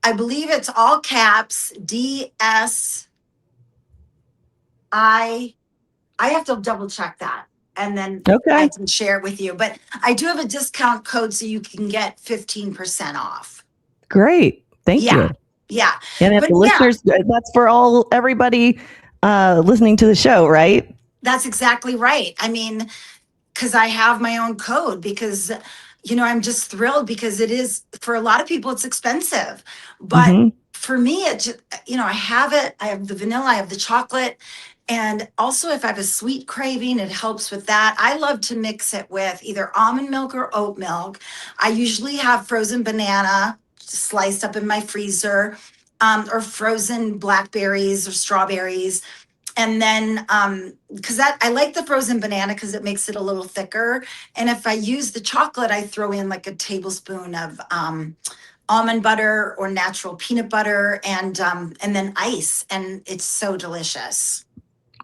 I believe it's all caps DS. I have to double check that and then I Okay. can share it with you. But I do have a discount code so you can get 15% off. Great. Thank Yeah. you. Yeah. And if But the yeah, listeners, that's for everybody listening to the show, right? that's exactly right. I mean, because I have my own code because I'm just thrilled because it is for a lot of people it's expensive, but Mm-hmm. for me it just, I have it. I have the vanilla, I have the chocolate, and also if I have a sweet craving, it helps with that. I love to mix it with either almond milk or oat milk. I usually have frozen banana sliced up in my freezer, or frozen blackberries or strawberries, and then because that I like the frozen banana because it makes it a little thicker. And if I use the chocolate, I throw in like a tablespoon of almond butter or natural peanut butter, and then ice, and it's so delicious.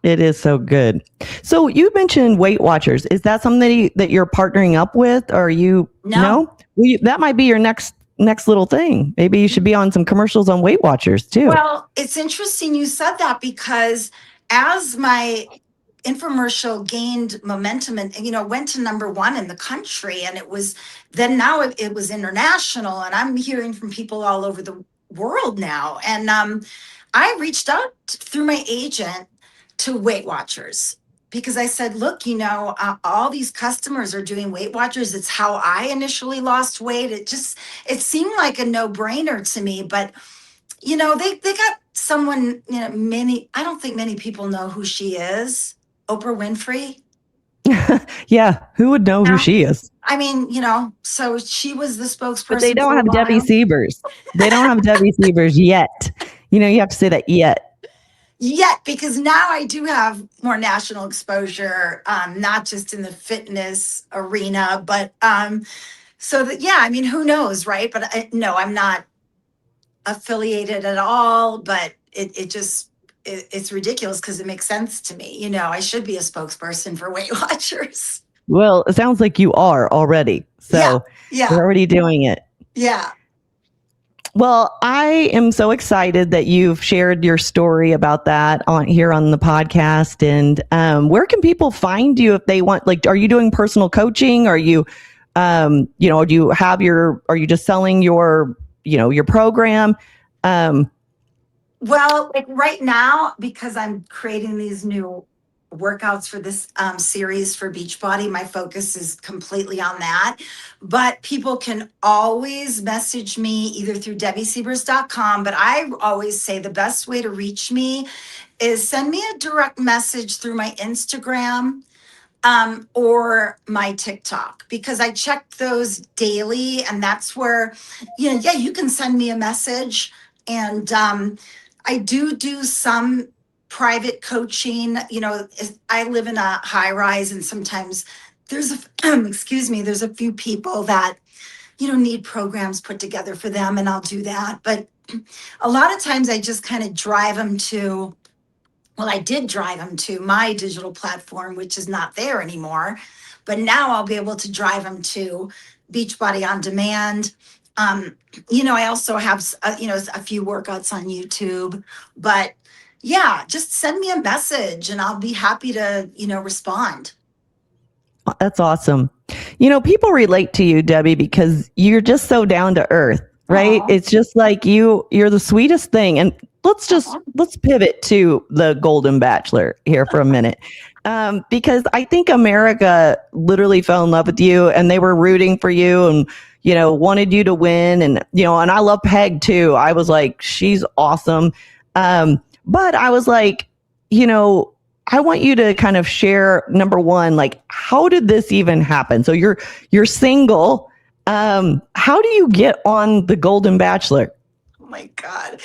It is so good. So you mentioned Weight Watchers. Is that something that you're partnering up with? Or are you No. no? That might be your next little thing. Maybe you should be on some commercials on Weight Watchers too. Well, it's interesting you said that because as my infomercial gained momentum and went to number one in the country, and it was then now it was international, and I'm hearing from people all over the world now. And I reached out through my agent to Weight Watchers because I said, look, all these customers are doing Weight Watchers. It's how I initially lost weight. It seemed like a no brainer to me, but they got someone, I don't think many people know who she is. Oprah Winfrey. Yeah, who would know who No. she is? I mean, so she was the But they spokesperson don't for a have Debbie while. Siebers. They don't have Debbie Siebers yet. You have to say that yet. Yet, because now I do have more national exposure, not just in the fitness arena, but so that, yeah, I mean, who knows, right? But no, I'm not affiliated at all, but it's ridiculous because it makes sense to me. I should be a spokesperson for Weight Watchers. Well, it sounds like you are already. Yeah, So yeah, you're already doing it. yeah. Well, I am so excited that you've shared your story about that here on the podcast. And where can people find you if they want? Like, are you doing personal coaching? Are you, do you have are you just selling your program? Well, like right now, because I'm creating these new workouts for this series for Beachbody, my focus is completely on that. But people can always message me either through debbiesiebers.com. But I always say the best way to reach me is send me a direct message through my Instagram. or my TikTok, because I check those daily, and that's where, yeah, you can send me a message, and I do some private coaching. I live in a high rise, and sometimes there's excuse me, there's a few people that need programs put together for them, and I'll do that. But a lot of times I just kind of drive them to, well, I did drive them to my digital platform, which is not there anymore. But now I'll be able to drive them to Beachbody On Demand. I also have, a few workouts on YouTube. But yeah, just send me a message and I'll be happy to, respond. That's awesome. People relate to you, Debbie, because you're just so down to earth, right? Aw. It's just like you're the sweetest thing. And let's pivot to the Golden Bachelor here for a minute. Because I think America literally fell in love with you and they were rooting for you and, wanted you to win. And, and I love Peg too. I was like, she's awesome. But I was like, I want you to kind of share, number one, like, how did this even happen? So you're single. How do you get on the Golden Bachelor? Oh my God.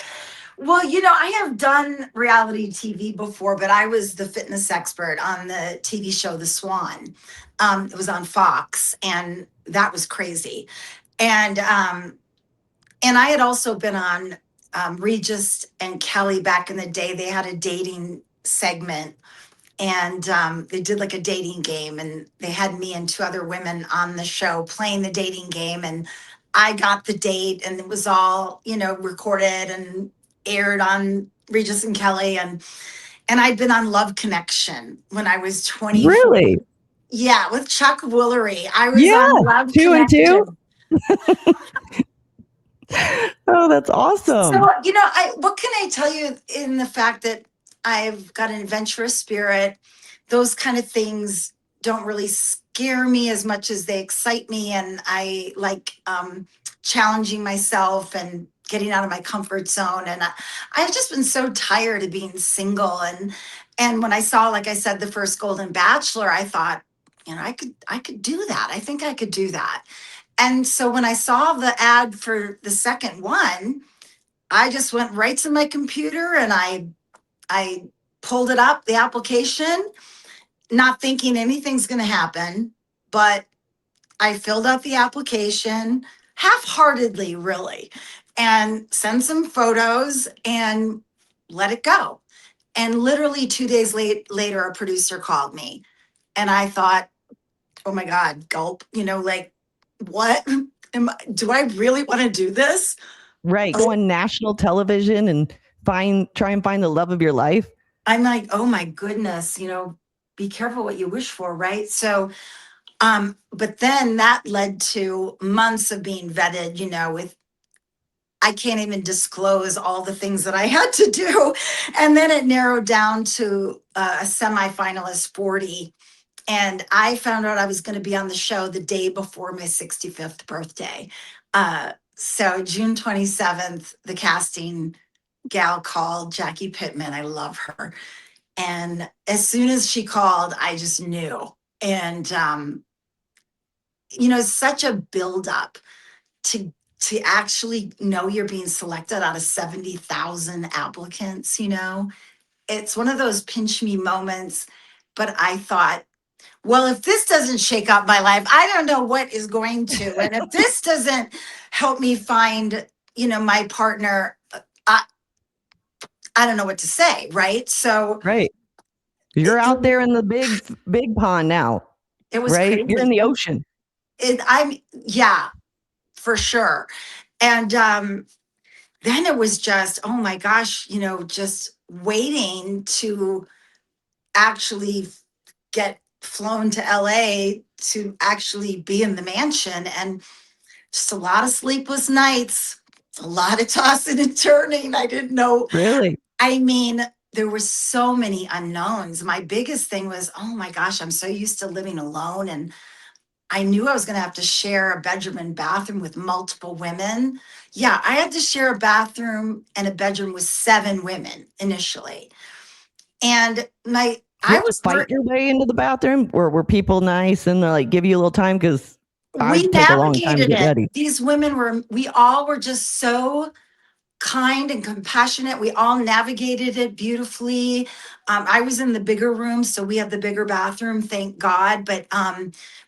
Well, I have done reality TV before, but I was the fitness expert on the TV show The Swan. It was on Fox, and that was crazy. And I had also been on Regis and Kelly back in the day. They had a dating segment, and they did like a dating game, and they had me and two other women on the show playing the dating game, and I got the date, and it was all recorded and aired on Regis and Kelly, and I'd been on Love Connection when I was 24. Really? Yeah, with Chuck Woolery. I was Yeah, on Love 2 and 2. Connection. Oh, that's awesome. So, what can I tell you in the fact that I've got an adventurous spirit? Those kind of things don't really scare me as much as they excite me. And I like challenging myself and getting out of my comfort zone. And I've just been so tired of being single. And when I saw, like I said, the first Golden Bachelor, I thought, I could do that. I think I could do that. And so when I saw the ad for the second one, I just went right to my computer and I pulled it up, the application, not thinking anything's going to happen, but I filled out the application half-heartedly, really, and sent some photos and let it go. And literally 2 days later, a producer called me, and I thought, oh my God, gulp, like, what? Do I really want to do this? Right. Go on national television and try and find the love of your life. I'm like, oh my goodness, be careful what you wish for, right? So, but then that led to months of being vetted, with, I can't even disclose all the things that I had to do. And then it narrowed down to a semifinalist 40. And I found out I was going to be on the show the day before my 65th birthday. So June 27th, the casting gal called, Jackie Pittman. I love her. And as soon as she called, I just knew. And, such a buildup to actually know you're being selected out of 70,000 applicants, it's one of those pinch me moments. But I thought, well, if this doesn't shake up my life, I don't know what is going to. And if this doesn't help me find, my partner, I don't know what to say, right? So Right. You're out there in the big pond now. it was right? crazy. You're in the ocean. Yeah, for sure. And then it was just, oh my gosh, just waiting to actually get flown to LA to actually be in the mansion, and just a lot of sleepless nights, a lot of tossing and turning. I didn't know. Really? I mean, there were so many unknowns. My biggest thing was, oh my gosh, I'm so used to living alone, and I knew I was going to have to share a bedroom and bathroom with multiple women. Yeah, I had to share a bathroom and a bedroom with 7 women initially. And You I have to was, fight your way into the bathroom? Were people nice and like give you a little time? Because I we take a long time to navigated get it. ready. These women we all were just so kind and compassionate. We all navigated it beautifully. I was in the bigger room, so we had the bigger bathroom, thank God. But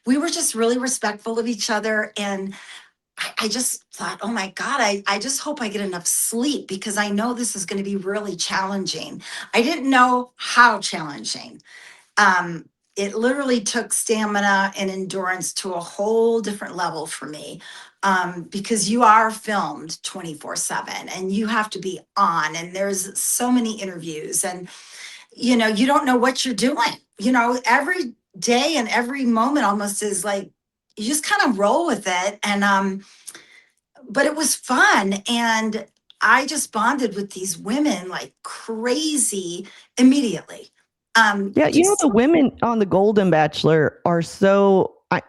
we were just really respectful of each other. And I just thought, oh my God, I just hope I get enough sleep because I know this is going to be really challenging. I didn't know how challenging. Um, it literally took stamina and endurance to a whole different level for me, because you are filmed 24/7 and you have to be on, and there's so many interviews, and you don't know what you're doing. Every day and every moment almost is like you just kind of roll with it. And but it was fun, and I just bonded with these women like crazy immediately. Yeah, Just the women on the Golden Bachelor are so I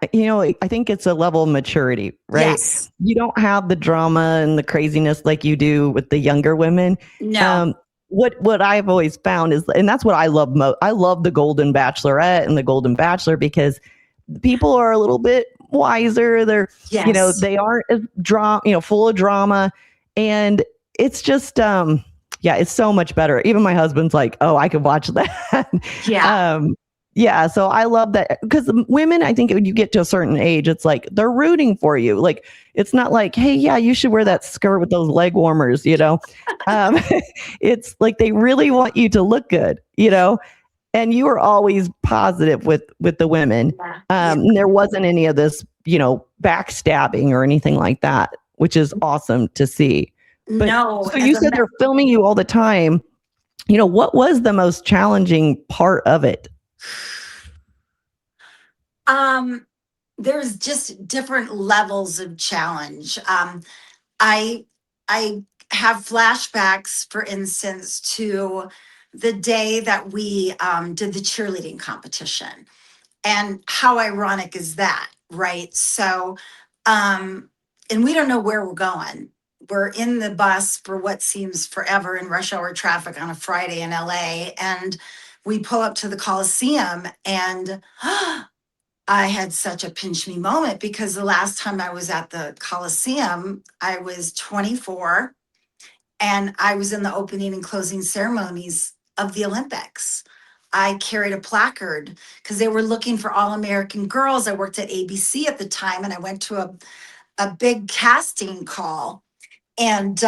think it's a level of maturity, right? yes. You don't have the drama and the craziness like you do with the younger women. No. Um, what I've always found is, and that's what I love most. I love the Golden Bachelorette and the Golden Bachelor because people are a little bit wiser. They're, Yes. they aren't as full of drama, and it's just yeah, it's so much better. Even my husband's like, oh, I could watch that. Yeah. um, yeah, so I love that because women, I think when you get to a certain age, it's like they're rooting for you. Like it's not like, hey, yeah, you should wear that skirt with those leg warmers. Um, it's like they really want you to look good. And you were always positive with the women. Yeah. Yeah. There wasn't any of this, backstabbing or anything like that, which is awesome to see. But No. so you said they're filming you all the time. What was the most challenging part of it? Um, there's just different levels of challenge. I I have flashbacks, for instance, to the day that we did the cheerleading competition. And how ironic is that, right? So, and we don't know where we're going. We're in the bus for what seems forever in rush hour traffic on a Friday in LA. And we pull up to the Coliseum, and I had such a pinch me moment because the last time I was at the Coliseum, I was 24 and I was in the opening and closing ceremonies of the Olympics. I carried a placard because they were looking for All American Girls. I worked at ABC at the time, and I went to a big casting call. And,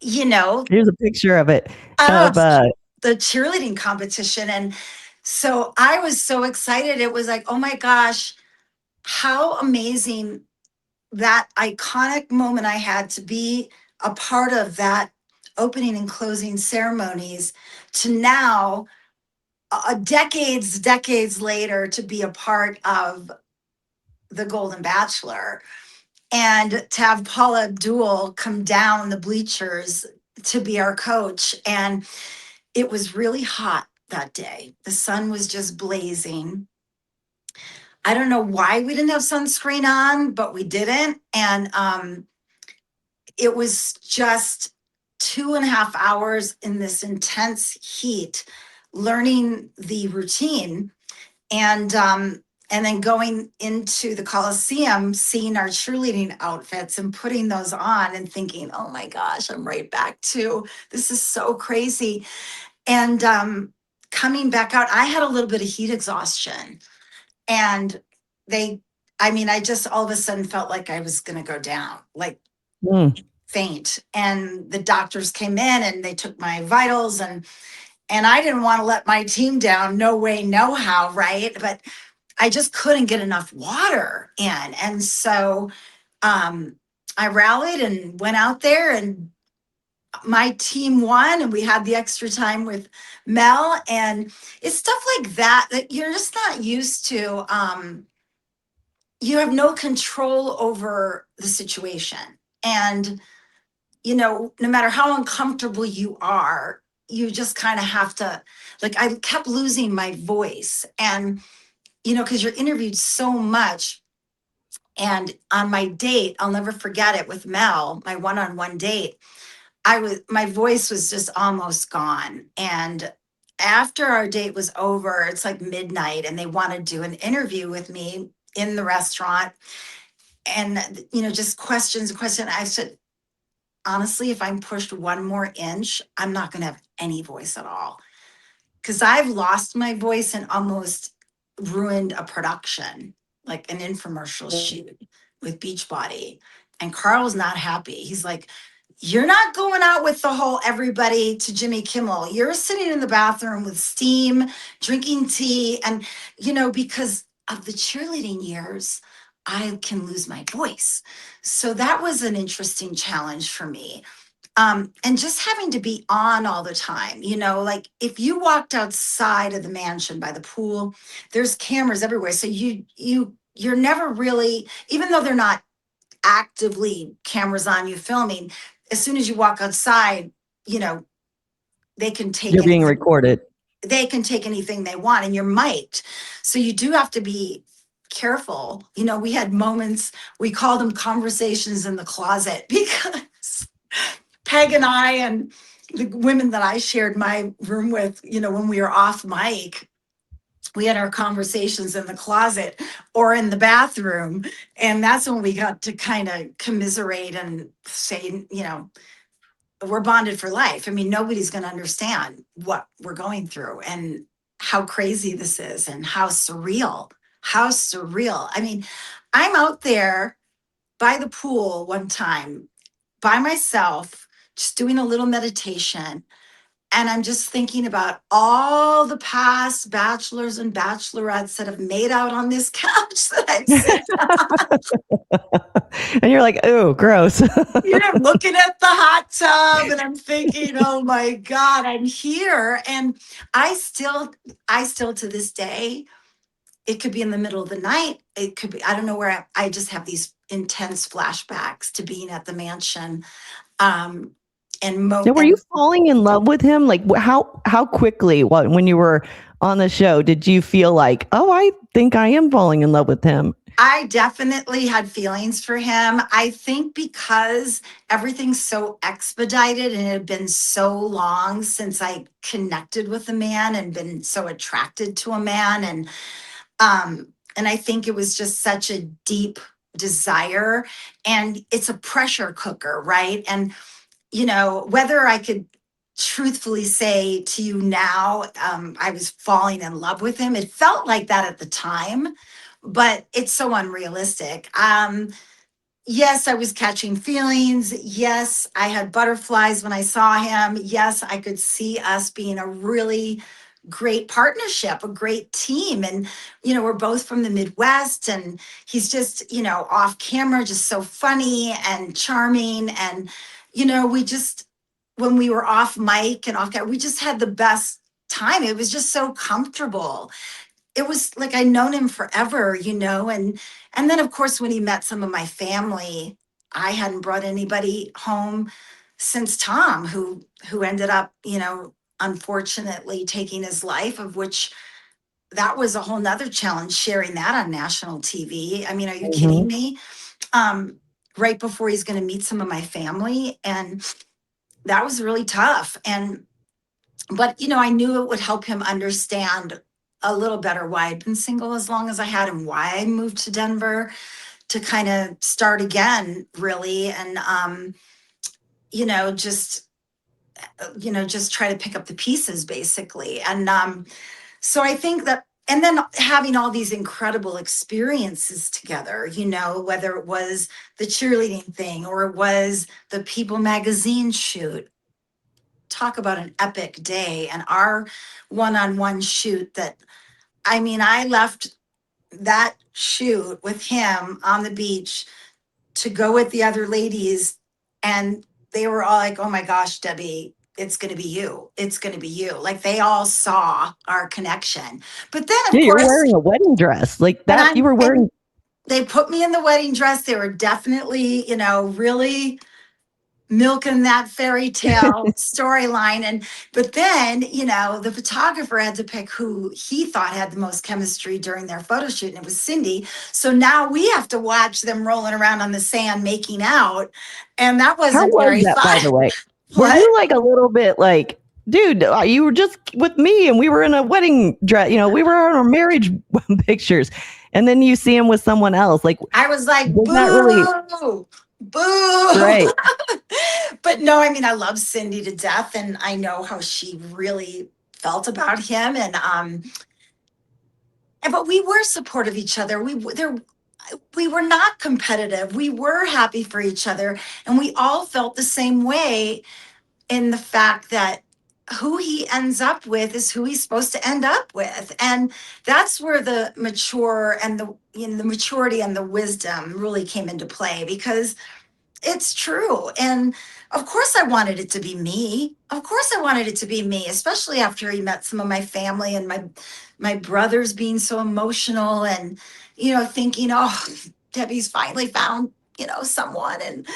you know, Here's a picture of it. uh, Of the cheerleading competition. And so I was so excited. It was like, oh my gosh, how amazing that iconic moment I had to be a part of that opening and closing ceremonies, to now decades later to be a part of the Golden Bachelor, and to have Paula Abdul come down the bleachers to be our coach. And it was really hot that day. The sun was just blazing. I don't know why we didn't have sunscreen on, but we didn't. And it was just 2.5 hours in this intense heat, learning the routine, and then going into the Coliseum, seeing our cheerleading outfits and putting those on and thinking, oh my gosh, I'm right back to this is so crazy. And coming back out, I had a little bit of heat exhaustion, and they, I mean, I just all of a sudden felt like I was going to go down, like faint. And the doctors came in and they took my vitals, and I didn't want to let my team down. No way, no how, right? But I just couldn't get enough water in. And so um, I rallied and went out there, and my team won, and we had the extra time with Mel. And it's stuff like that that you're just not used to. You have no control over the situation. And, no matter how uncomfortable you are, you just kind of have to, like, I kept losing my voice. And, because you're interviewed so much. And on my date, I'll never forget it, with Mel, my one-on-one date, my voice was just almost gone. And after our date was over, it's like midnight, and they want to do an interview with me in the restaurant. And, just questions, I said, honestly, if I'm pushed one more inch, I'm not going to have any voice at all. Because I've lost my voice and almost ruined a production, like an infomercial shoot with Beachbody. And Carl's not happy. He's like, you're not going out with the whole everybody to Jimmy Kimmel. You're sitting in the bathroom with steam, drinking tea. And, because of the cheerleading years, I can lose my voice. So that was an interesting challenge for me. And just having to be on all the time, like if you walked outside of the mansion by the pool, there's cameras everywhere. So you're never really, even though they're not actively cameras on you filming, as soon as you walk outside, you know, they can take You're being anything, recorded. they can take anything they want, and you're mic'd. So you do have to be careful. We had moments, we called them conversations in the closet because Peg and I and the women that I shared my room with, when we were off mic, we had our conversations in the closet or in the bathroom. And that's when we got to kind of commiserate and say, we're bonded for life. I mean, nobody's going to understand what we're going through and how crazy this is and how surreal. How surreal. I mean, I'm out there by the pool one time by myself, just doing a little meditation. And I'm just thinking about all the past bachelors and bachelorettes that have made out on this couch that I'm sitting And you're like, oh, gross. looking at the hot tub, and I'm thinking, oh my God, I'm here. And I still to this day, it could be in the middle of the night. It could be, I don't know where I just have these intense flashbacks to being at the mansion. Um, and Now, were you falling in love with him? Like how quickly, when you were on the show, did you feel like, oh, I think I am falling in love with him? I definitely had feelings for him. I think because everything's so expedited and it had been so long since I connected with a man and been so attracted to a man. And I think it was just such a deep desire, and it's a pressure cooker, right? And whether I could truthfully say to you now, I was falling in love with him. It felt like that at the time, but it's so unrealistic. Yes, I was catching feelings. Yes, I had butterflies when I saw him. Yes, I could see us being a really great partnership, a great team. And, we're both from the Midwest, and he's just, off camera, just so funny and charming. And, we just, when we were off mic and off camera, we just had the best time. It was just so comfortable. It was like I'd known him forever, and then of course when he met some of my family, I hadn't brought anybody home since Tom, who ended up, unfortunately taking his life, of which that was a whole nother challenge, sharing that on national TV. I mean, are you kidding me? Right before he's going to meet some of my family, and that was really tough. But I knew it would help him understand a little better why I'd been single as long as I had, and why I moved to Denver to kind of start again, really. And just try to pick up the pieces, basically. And so I think that, and then having all these incredible experiences together, whether it was the cheerleading thing or it was the People magazine shoot. Talk about an epic day, and our one-on-one shoot that, I mean, I left that shoot with him on the beach to go with the other ladies, and they were all like, oh my gosh, Debbie, it's going to be you. It's going to be you. Like, they all saw our connection. But then, of Dude, course, you're wearing a wedding dress like that. You were wearing. They put me in the wedding dress. They were definitely, really milking that fairy tale storyline. But then, the photographer had to pick who he thought had the most chemistry during their photo shoot, and it was Cindy. So now we have to watch them rolling around on the sand making out, and that wasn't How was very that, fun. by the way? Were you like a little bit like dude, you were just with me and we were in a wedding dress, we were on our marriage pictures. And then you see him with someone else. Like, I was like, was that really boo, boo. right? But no, I mean, I love Cindy to death, and I know how she really felt about him. But we were supportive of each other. We were not competitive. We were happy for each other, and we all felt the same way in the fact that who he ends up with is who he's supposed to end up with. And that's where the the maturity and the wisdom really came into play, because it's true. And of course I wanted it to be me. Of course I wanted it to be me, especially after he met some of my family and my brothers being so emotional and, thinking, oh, Debbie's finally found, someone. And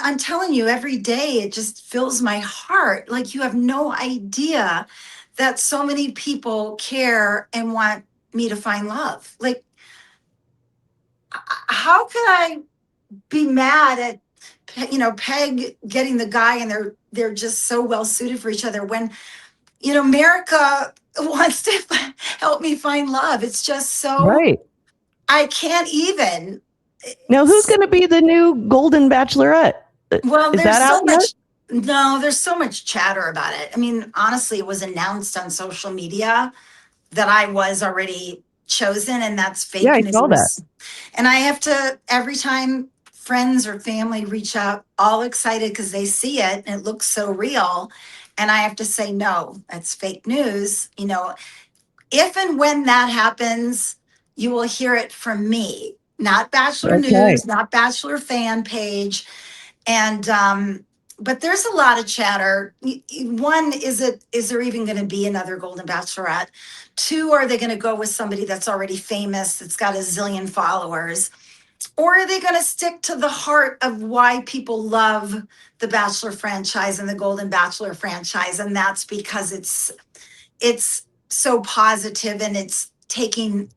I'm telling you, every day it just fills my heart. Like, you have no idea that so many people care and want me to find love. Like, how could I be mad at Peg getting the guy, and they're just so well suited for each other, when America wants to help me find love? It's just so Right. I can't even. Now, who's going to be the new Golden Bachelorette? Well, Is there's that so out much. yet? No, there's so much chatter about it. I mean, honestly, it was announced on social media that I was already chosen, and that's Yeah, fake I saw that. news. And I have to, every time friends or family reach out, all excited because they see it and it looks so real. And I have to say, no, that's fake news. If and when that happens, you will hear it from me, not Bachelor Okay. News, not Bachelor fan page. And but there's a lot of chatter. One, is there even going to be another Golden Bachelorette? Two, are they going to go with somebody that's already famous, that's got a zillion followers? Or are they going to stick to the heart of why people love the Bachelor franchise and the Golden Bachelor franchise? And that's because it's so positive, and it's taking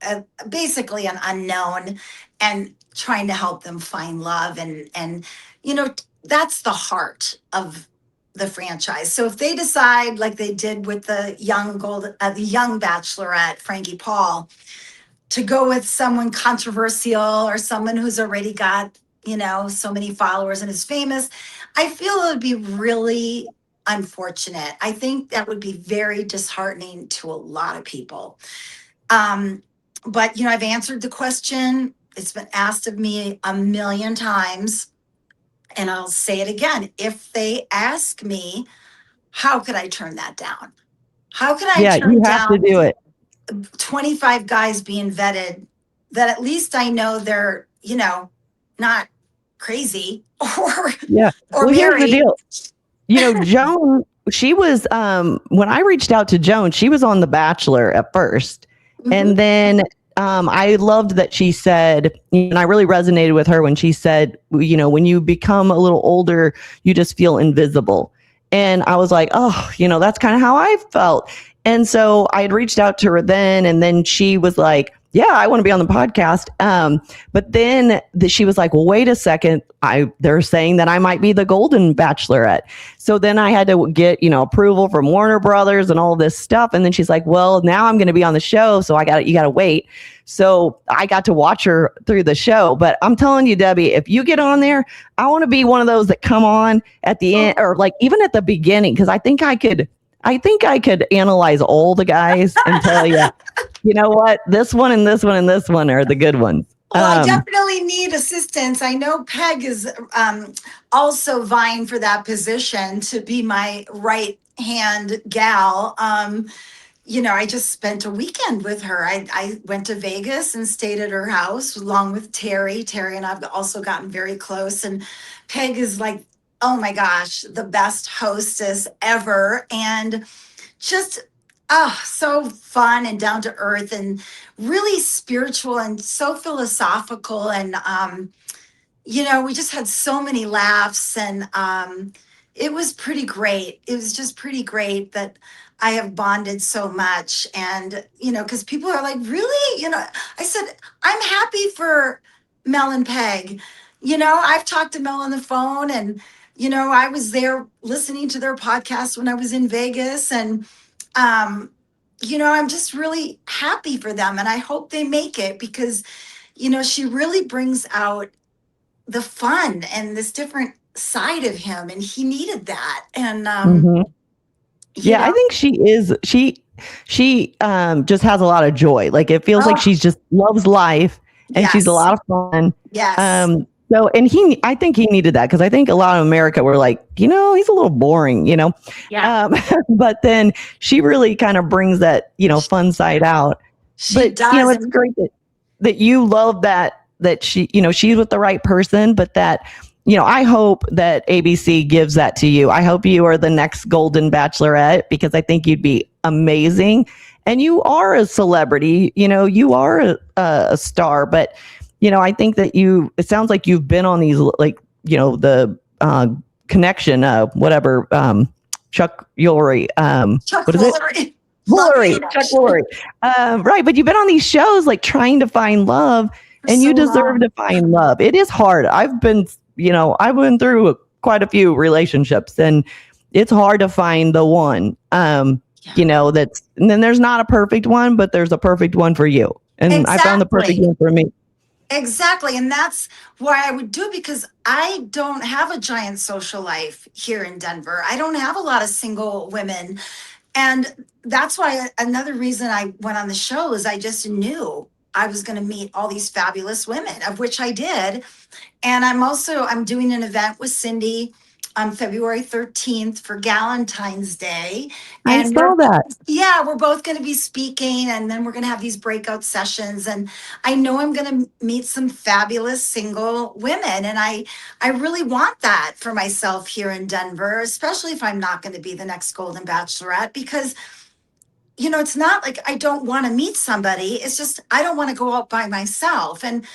basically an unknown and trying to help them find love, and that's the heart of the franchise. So if they decide, like they did with the young Bachelorette, Frankie Paul, to go with someone controversial or someone who's already got so many followers and is famous, I feel it would be really unfortunate. I think that would be very disheartening to a lot of people. But I've answered the question. It's been asked of me a million times, and I'll say it again. If they ask me, how could I turn that down? How could I Yeah, you turn have to down do it. 25 guys being vetted that at least I know they're, not crazy or Yeah. or Well, here's the married? deal. Joan, she was when I reached out to Joan, she was on The Bachelor at first. Mhm. And then I loved that she said, and I really resonated with her when she said, when you become a little older, you just feel invisible. And I was like, oh, that's kind of how I felt. And so I had reached out to her then, and then she was like, yeah, I want to be on the podcast. But then she was like, well, wait a second. They're saying that I might be the Golden Bachelorette. So then I had to get, approval from Warner Brothers and all this stuff. And then she's like, well, now I'm going to be on the show. So you got to wait. So I got to watch her through the show. But I'm telling you, Debbie, if you get on there, I want to be one of those that come on at the end, or like even at the beginning, because I think I could analyze all the guys and tell you, you know what, this one and this one and this one are the good ones. Well, I definitely need assistance. I know Peg is also vying for that position to be my right hand gal. I just spent a weekend with her. I went to Vegas and stayed at her house along with Terry. Terry and I've also gotten very close. And Peg is like, oh my gosh, the best hostess ever. And just so fun and down to earth and really spiritual and so philosophical. And we just had so many laughs, and it was pretty great. It was just pretty great that I have bonded so much. And because people are like, really, I said, I'm happy for Mel and Peg. I've talked to Mel on the phone, and I was there listening to their podcast when I was in Vegas. And, I'm just really happy for them. And I hope they make it because, she really brings out the fun and this different side of him. And he needed that. And, Mhm. you Yeah, I know, think she just has a lot of joy. Like it feels like oh, she's just loves life and she's a yes, lot of fun. yes. So I think he needed that because I think a lot of America were like, he's a little boring, Yeah, but then she really kind of brings that, fun side out. she But, does. it's And great that you love that she, she's with the right person, but that, I hope that ABC gives that to you. I hope you are the next Golden Bachelorette because I think you'd be amazing. And you are a celebrity, you are a star, but, I think that it sounds like you've been on these, like, the connection, whatever, Chuck Woolery, Chuck what is it? Woolery, love the Woolery, Chuck connection Woolery. Right. But you've been on these shows like trying to find love for and so you deserve long. to find love. It is hard. I've been through quite a few relationships and it's hard to find the one. Yeah, And then there's not a perfect one, but there's a perfect one for you. And I found the perfect exactly. one for me. Exactly. And that's why I would do it because I don't have a giant social life here in Denver. I don't have a lot of single women. And that's why another reason I went on the show is I just knew I was going to meet all these fabulous women, of which I did. And I'm doing an event with Cindy on February 13th for Galentine's Day. I And saw that. we're both going to be speaking and then we're going to have these breakout sessions. And I know I'm going to meet some fabulous single women. And I really want that for myself here in Denver, especially if I'm not going to be the next Golden Bachelorette, because it's not like I don't want to meet somebody. It's just I don't want to go out by myself. And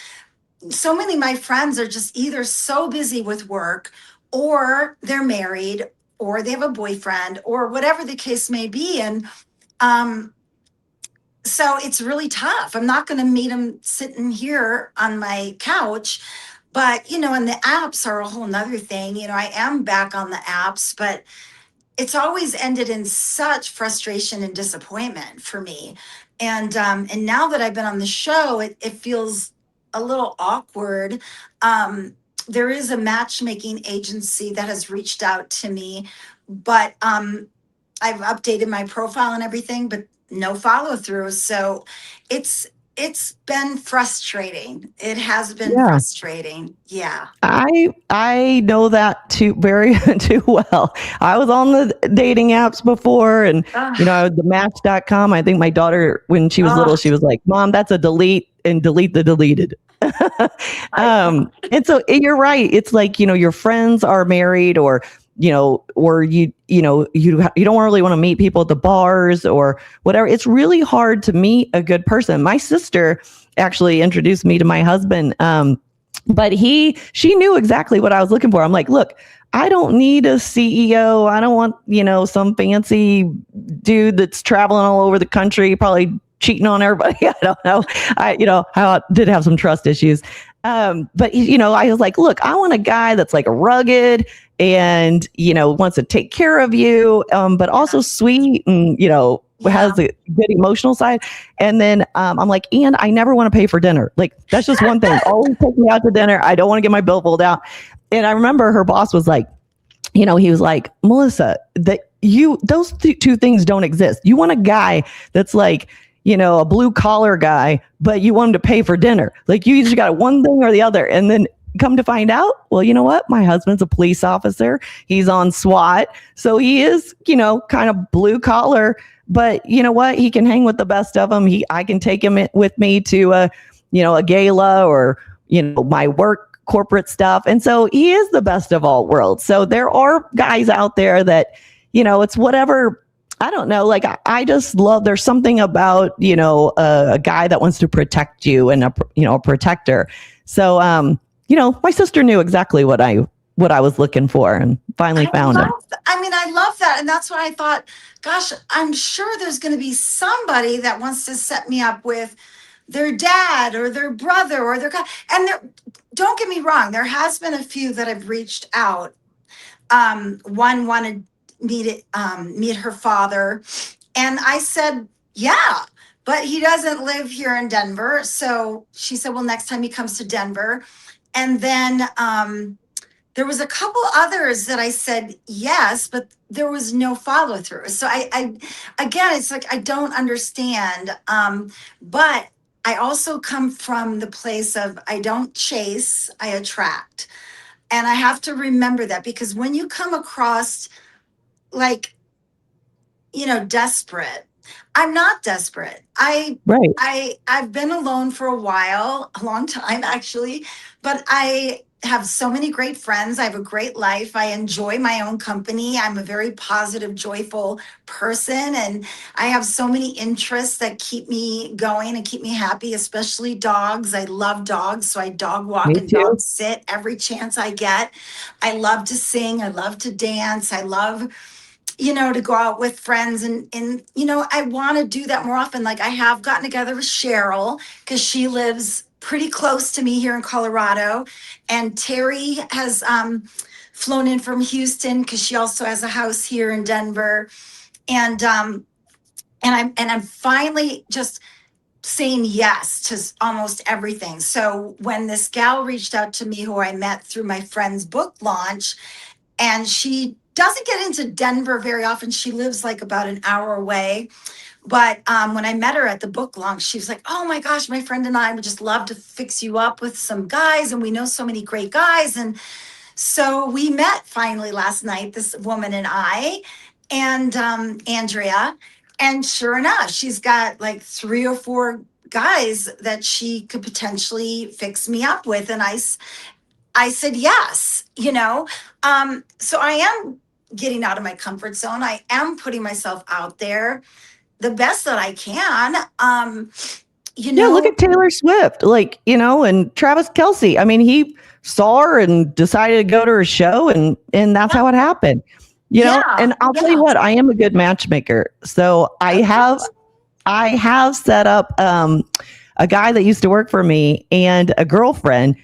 so many of my friends are just either so busy with work or they're married or they have a boyfriend or whatever the case may be. And um, so it's really tough. I'm not going to meet them sitting here on my couch. But, and the apps are a whole nother thing. I am back on the apps, but it's always ended in such frustration and disappointment for me. And now that I've been on the show, it feels a little awkward. There is a matchmaking agency that has reached out to me, but I've updated my profile and everything, but no follow through. So it's it's been frustrating. It has been Yeah. frustrating. Yeah. I know that too very too well. I was on the dating apps before and Ugh, the match.com. I think my daughter when she was little, ugh, she was like, "Mom, that's a delete and delete the deleted." I, And so you're right. It's like, your friends are married or you don't really want to meet people at the bars or whatever. It's really hard to meet a good person. My sister actually introduced me to my husband. But she knew exactly what I was looking for. I'm like, look, I don't need a CEO. I don't want, some fancy dude that's traveling all over the country, probably cheating on everybody. I don't know. I did have some trust issues. But I was like, look, I want a guy that's like rugged and, wants to take care of you, but also sweet and, yeah. has a good emotional side. And then I'm like, and I never want to pay for dinner. Like, that's just one thing. Always take me out to dinner. I don't want to get my bill pulled out. And I remember her boss was like, he was like, Melissa, those two things don't exist. You want a guy that's like, a blue collar guy, but you want him to pay for dinner. Like you either got one thing or the other. And then come to find out, well, you know what? My husband's a police officer. He's on SWAT. So he is, kind of blue collar, but you know what? He can hang with the best of them. I can take him with me to a gala or, my work corporate stuff. And so he is the best of all worlds. So there are guys out there that, it's whatever. I don't know. Like I just love. There's something about a guy that wants to protect you and a protector. So my sister knew exactly what I was looking for and finally found him. I love that. And that's why I thought, gosh, I'm sure there's going to be somebody that wants to set me up with their dad or their brother or and don't get me wrong, there has been a few that have reached out. One wanted me to meet her father. And I said, yeah, but he doesn't live here in Denver. So she said, well, next time he comes to Denver. And then there was a couple others that I said yes, but there was no follow through. So I again, it's like I don't understand. But I also come from the place of I don't chase, I attract. And I have to remember that because when you come across like, desperate, I'm not desperate. Right. I've been alone for a while, a long time actually, but I have so many great friends. I have a great life. I enjoy my own company. I'm a very positive, joyful person, and I have so many interests that keep me going and keep me happy, especially dogs. I love dogs, so I dog walk Me and dog too. sit every chance I get. I love to sing, I love to dance. I love to go out with friends and I want to do that more often. Like I have gotten together with Cheryl because she lives pretty close to me here in Colorado. And Terry has flown in from Houston because she also has a house here in Denver. And I'm finally just saying yes to almost everything. So when this gal reached out to me who I met through my friend's book launch, and she doesn't get into Denver very often. She lives like about an hour away. But when I met her at the book launch, she was like, oh my gosh, my friend and I would just love to fix you up with some guys. And we know so many great guys. And so we met finally last night, this woman and I, and Andrea. And sure enough, she's got like 3 or 4 guys that she could potentially fix me up with. And I said yes. So I am getting out of my comfort zone. I am putting myself out there the best that I can. You Yeah, look know, at Taylor Swift, and Travis Kelsey. I mean, he saw her and decided to go to her show, and that's how it happened. yeah, And I'll tell you yeah. what, I am a good matchmaker. So I have set up a guy that used to work for me and a girlfriend,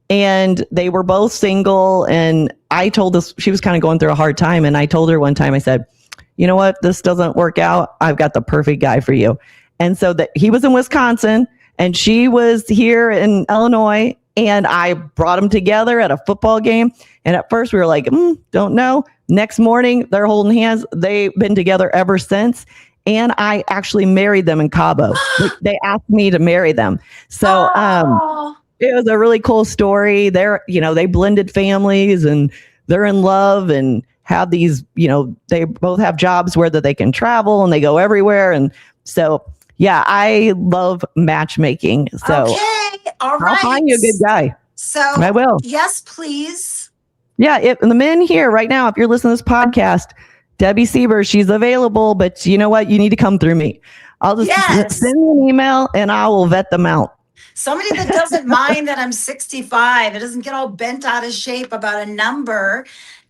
and they were both single. And I told this, she was kind of going through a hard time. And I told her one time, I said, you know what, this doesn't work out. I've got the perfect guy for you. And so that he was in Wisconsin and she was here in Illinois. And I brought them together at a football game. And at first we were like, don't know. Next morning, they're holding hands. They've been together ever since. And I actually married them in Cabo. They asked me to marry them. So Oh, it was a really cool story. They blended families and they're in love and have these, they both have jobs where that they can travel and they go everywhere. And so, yeah, I love matchmaking. So okay. All I'll right. find you a good guy. I So, will. yes, please. Yeah. And the men here right now, if you're listening to this podcast, Debbie Siebers, she's available, but you know what? You need to come through me. I'll just Yes. send me an email and I will vet them out. Somebody that doesn't mind that I'm 65, it doesn't get all bent out of shape about a number,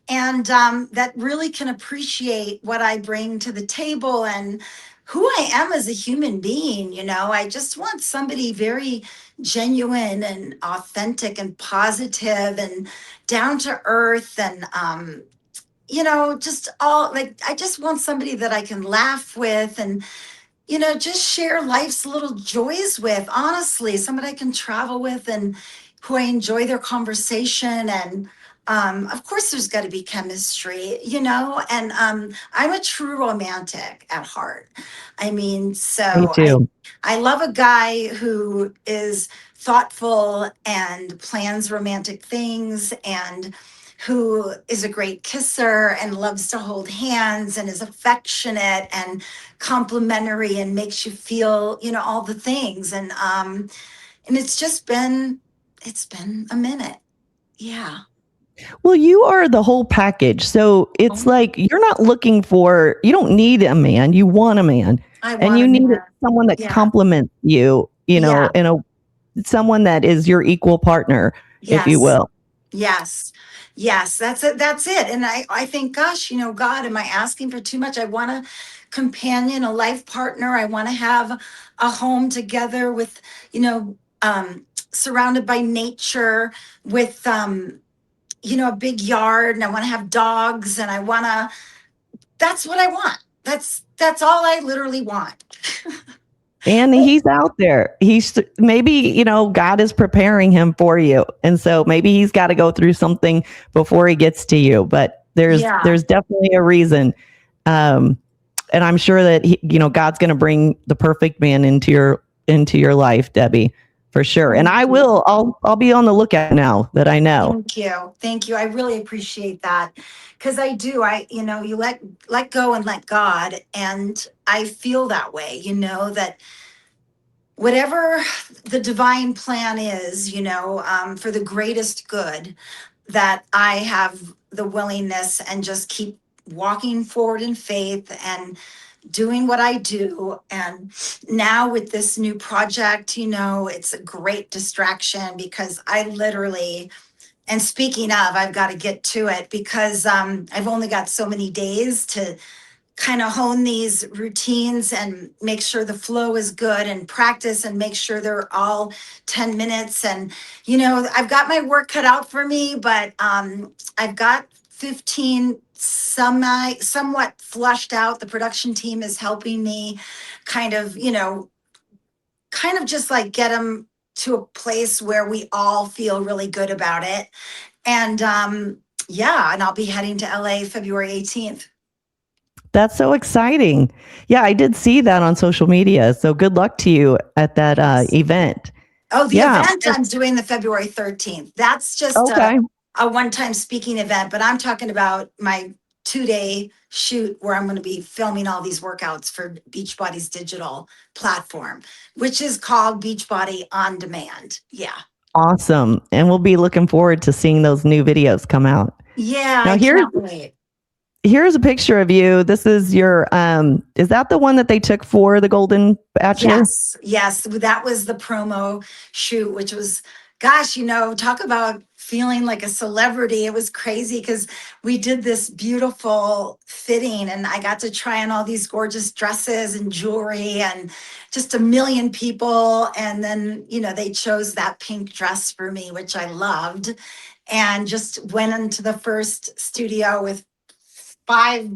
and that really can appreciate what I bring to the table and who I am as a human being. I just want somebody very genuine and authentic and positive and down to earth and just all like I just want somebody that I can laugh with and just share life's little joys with, honestly, somebody I can travel with and who I enjoy their conversation. And of course, there's got to be chemistry. And I'm a true romantic at heart. I mean, Me so I, too. I love a guy who is thoughtful and plans romantic things and who is a great kisser and loves to hold hands and is affectionate and complimentary and makes you feel, all the things. And it's been a minute. Yeah. Well, you are the whole package. So it's Oh, like you don't need a man, you want a man. I And want you a need man. someone that Yeah. complements you, Yeah. someone that is your equal partner, if you Yes. will. Yes. Yes. That's it. That's it. And I think, gosh, God, am I asking for too much? I want a companion, a life partner. I want to have a home together with, surrounded by nature with, a big yard and I want to have dogs and that's what I want. That's all I literally want. And he's out there. He's maybe, God is preparing him for you. And so maybe he's got to go through something before he gets to you. But there's definitely a reason. And I'm sure that God's going to bring the perfect man into your life, Debbie, for sure. And I'll be on the lookout now that I know. Thank you. I really appreciate that. Cause you let go and let God. And I feel that way, that whatever the divine plan is, for the greatest good, that I have the willingness and just keep walking forward in faith and doing what I do. And now with this new project, it's a great distraction because I literally, and speaking of, I've got to get to it because I've only got so many days to kind of hone these routines and make sure the flow is good and practice and make sure they're all 10 minutes. And, I've got my work cut out for me, but I've got 15 somewhat flushed out. The production team is helping me kind of just like get them to a place where we all feel really good about it. And and I'll be heading to LA February 18th. That's so exciting. Yeah, I did see that on social media. So good luck to you at that event. Oh, the event I'm doing the February 13th. That's just a one-time speaking event, but I'm talking about my 2-day shoot where I'm going to be filming all these workouts for Beachbody's digital platform, which is called Beachbody On Demand. Yeah. Awesome. And we'll be looking forward to seeing those new videos come out. Yeah, I can't wait. Here's a picture of you. This is your, is that the one that they took for the Golden Bachelor? Yes. That was the promo shoot, which was, gosh, talk about feeling like a celebrity. It was crazy because we did this beautiful fitting and I got to try on all these gorgeous dresses and jewelry and just a million people. And then, they chose that pink dress for me, which I loved, and just went into the first studio with 5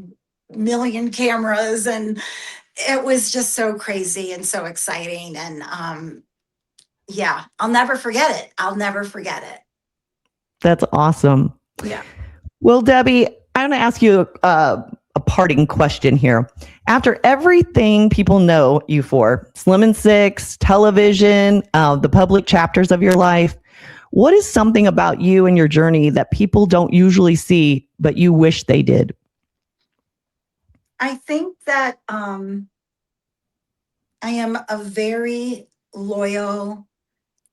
million cameras, and it was just so crazy and so exciting. And I'll never forget it. That's awesome. Yeah. Well, Debbie, I'm going to ask you a parting question here. After everything people know you for, Slim and Six, television, the public chapters of your life, what is something about you and your journey that people don't usually see, but you wish they did? I think that I am a very loyal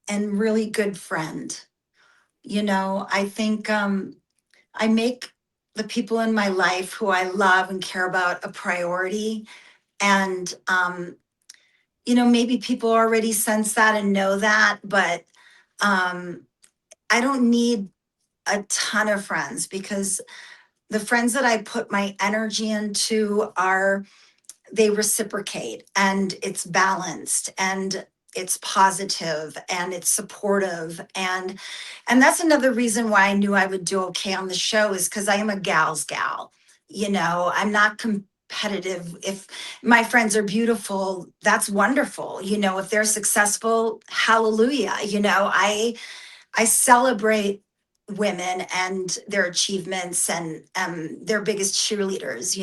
and really good friend. I think I make the people in my life who I love and care about a priority. And, maybe people already sense that and know that, but I don't need a ton of friends because the friends that I put my energy into they reciprocate and it's balanced and it's positive and it's supportive. And that's another reason why I knew I would do okay on the show is because I am a gal's gal. I'm not competitive. If my friends are beautiful, that's wonderful. If they're successful, hallelujah. I celebrate women and their achievements and their biggest cheerleaders,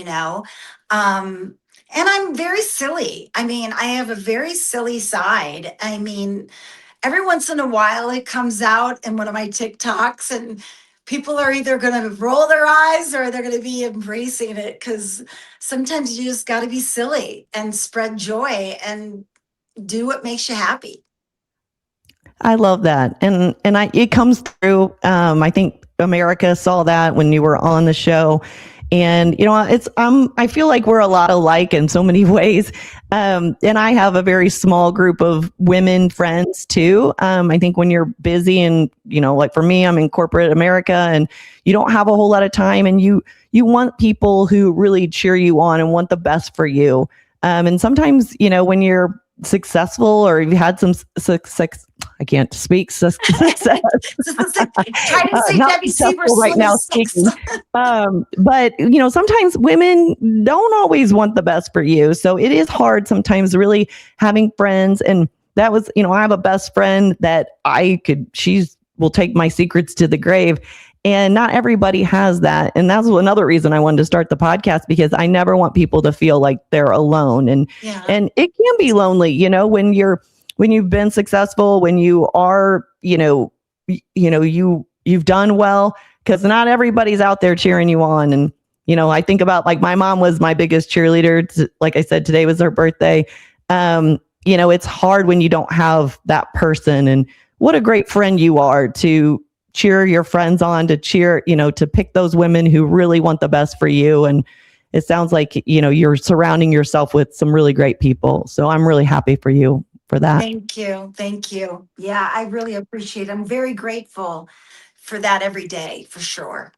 and I'm very silly. I mean, I have a very silly side. I mean, every once in a while it comes out in one of my TikToks and people are either going to roll their eyes or they're going to be embracing it because sometimes you just got to be silly and spread joy and do what makes you happy. I love that. And it comes through. I think America saw that when you were on the show. And, I feel like we're a lot alike in so many ways. And I have a very small group of women friends too. I think when you're busy and, like for me, I'm in corporate America and you don't have a whole lot of time and you want people who really cheer you on and want the best for you. And sometimes, when you're successful, or you've had some success. I can't speak. Success. Try to say Not Debbie successful Siebers right now speaking. But sometimes women don't always want the best for you. So it is hard sometimes really having friends. And that was, I have a best friend that she will take my secrets to the grave. And not everybody has that. And that's another reason I wanted to start the podcast, because I never want people to feel like they're alone. And it can be lonely, when you've been successful, when you are, you've done well, because not everybody's out there cheering you on. And, I think about, like, my mom was my biggest cheerleader. Like I said, today was her birthday. It's hard when you don't have that person. And what a great friend you are to cheer your friends on, to cheer, to pick those women who really want the best for you. And it sounds like, you're surrounding yourself with some really great people. So I'm really happy for you for that. Thank you. Thank you. Yeah, I really appreciate it. I'm very grateful for that every day, for sure.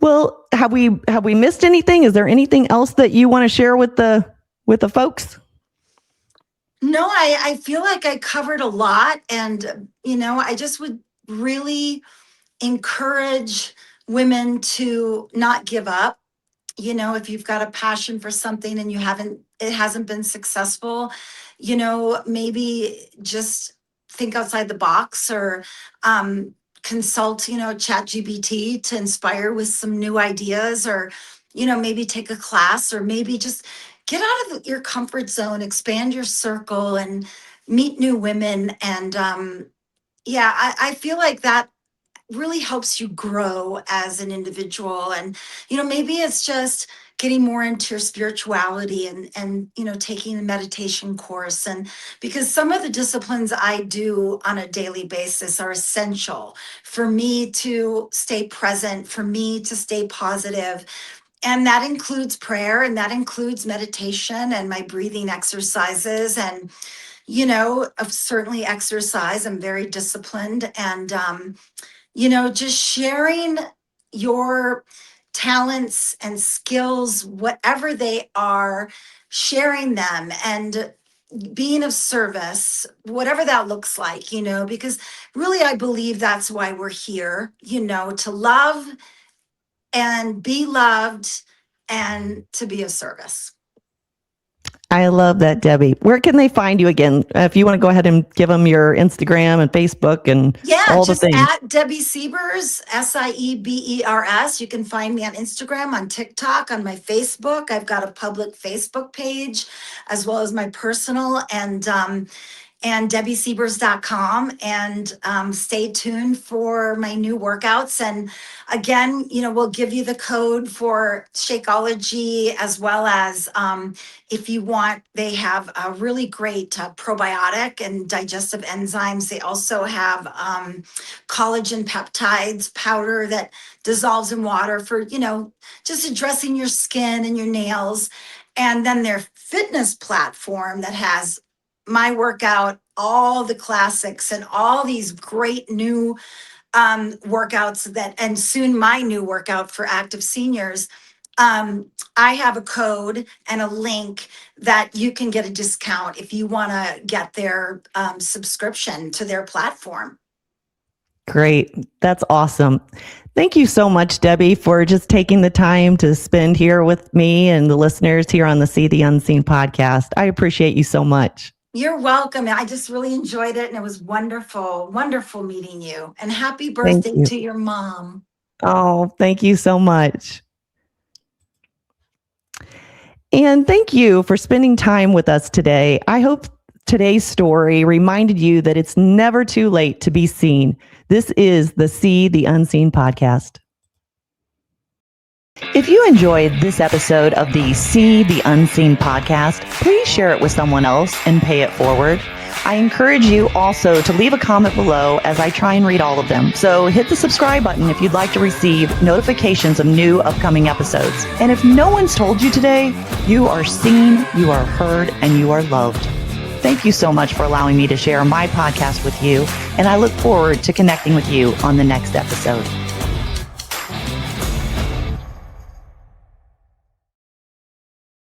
Well, have we missed anything? Is there anything else that you want to share with the folks? No, I feel like I covered a lot, and I just would really encourage women to not give up. If you've got a passion for something and it hasn't been successful, maybe just think outside the box, or consult, ChatGPT to inspire with some new ideas, or, maybe take a class, or maybe just get out of your comfort zone, expand your circle, and meet new women. And I feel like that really helps you grow as an individual. And maybe it's just getting more into your spirituality, and taking a meditation course. And because some of the disciplines I do on a daily basis are essential for me to stay present, for me to stay positive. And that includes prayer, and that includes meditation, and my breathing exercises, and certainly exercise. I'm very disciplined. And just sharing your talents and skills, whatever they are, sharing them and being of service, whatever that looks like, because really I believe that's why we're here, to love and be loved, and to be of service. I love that, Debbie. Where can they find you again? If you want to go ahead and give them your Instagram and Facebook and all the things. At Debbie Siebers, Siebers. You can find me on Instagram, on TikTok, on my Facebook. I've got a public Facebook page, as well as my personal, and DebbieSiebers.com. And stay tuned for my new workouts. And again, we'll give you the code for Shakeology, as well as if you want, they have a really great probiotic and digestive enzymes. They also have collagen peptides powder that dissolves in water for, just addressing your skin and your nails. And then their fitness platform that has my workout, all the classics, and all these great new workouts, and soon my new workout for active seniors. I have a code and a link that you can get a discount if you want to get their subscription to their platform. Great. That's awesome. Thank you so much, Debbie, for just taking the time to spend here with me and the listeners here on the See the Unseen podcast. I appreciate you so much. You're welcome. I just really enjoyed it, and it was wonderful, wonderful meeting you. And happy birthday to your mom. Oh, thank you so much. And thank you for spending time with us today. I hope today's story reminded you that it's never too late to be seen. This is the See the Unseen podcast. If you enjoyed this episode of the See the Unseen podcast, please share it with someone else and pay it forward. I encourage you also to leave a comment below, as I try and read all of them. So hit the subscribe button if you'd like to receive notifications of new upcoming episodes. And if no one's told you today, you are seen, you are heard, and you are loved. Thank you so much for allowing me to share my podcast with you, and I look forward to connecting with you on the next episode.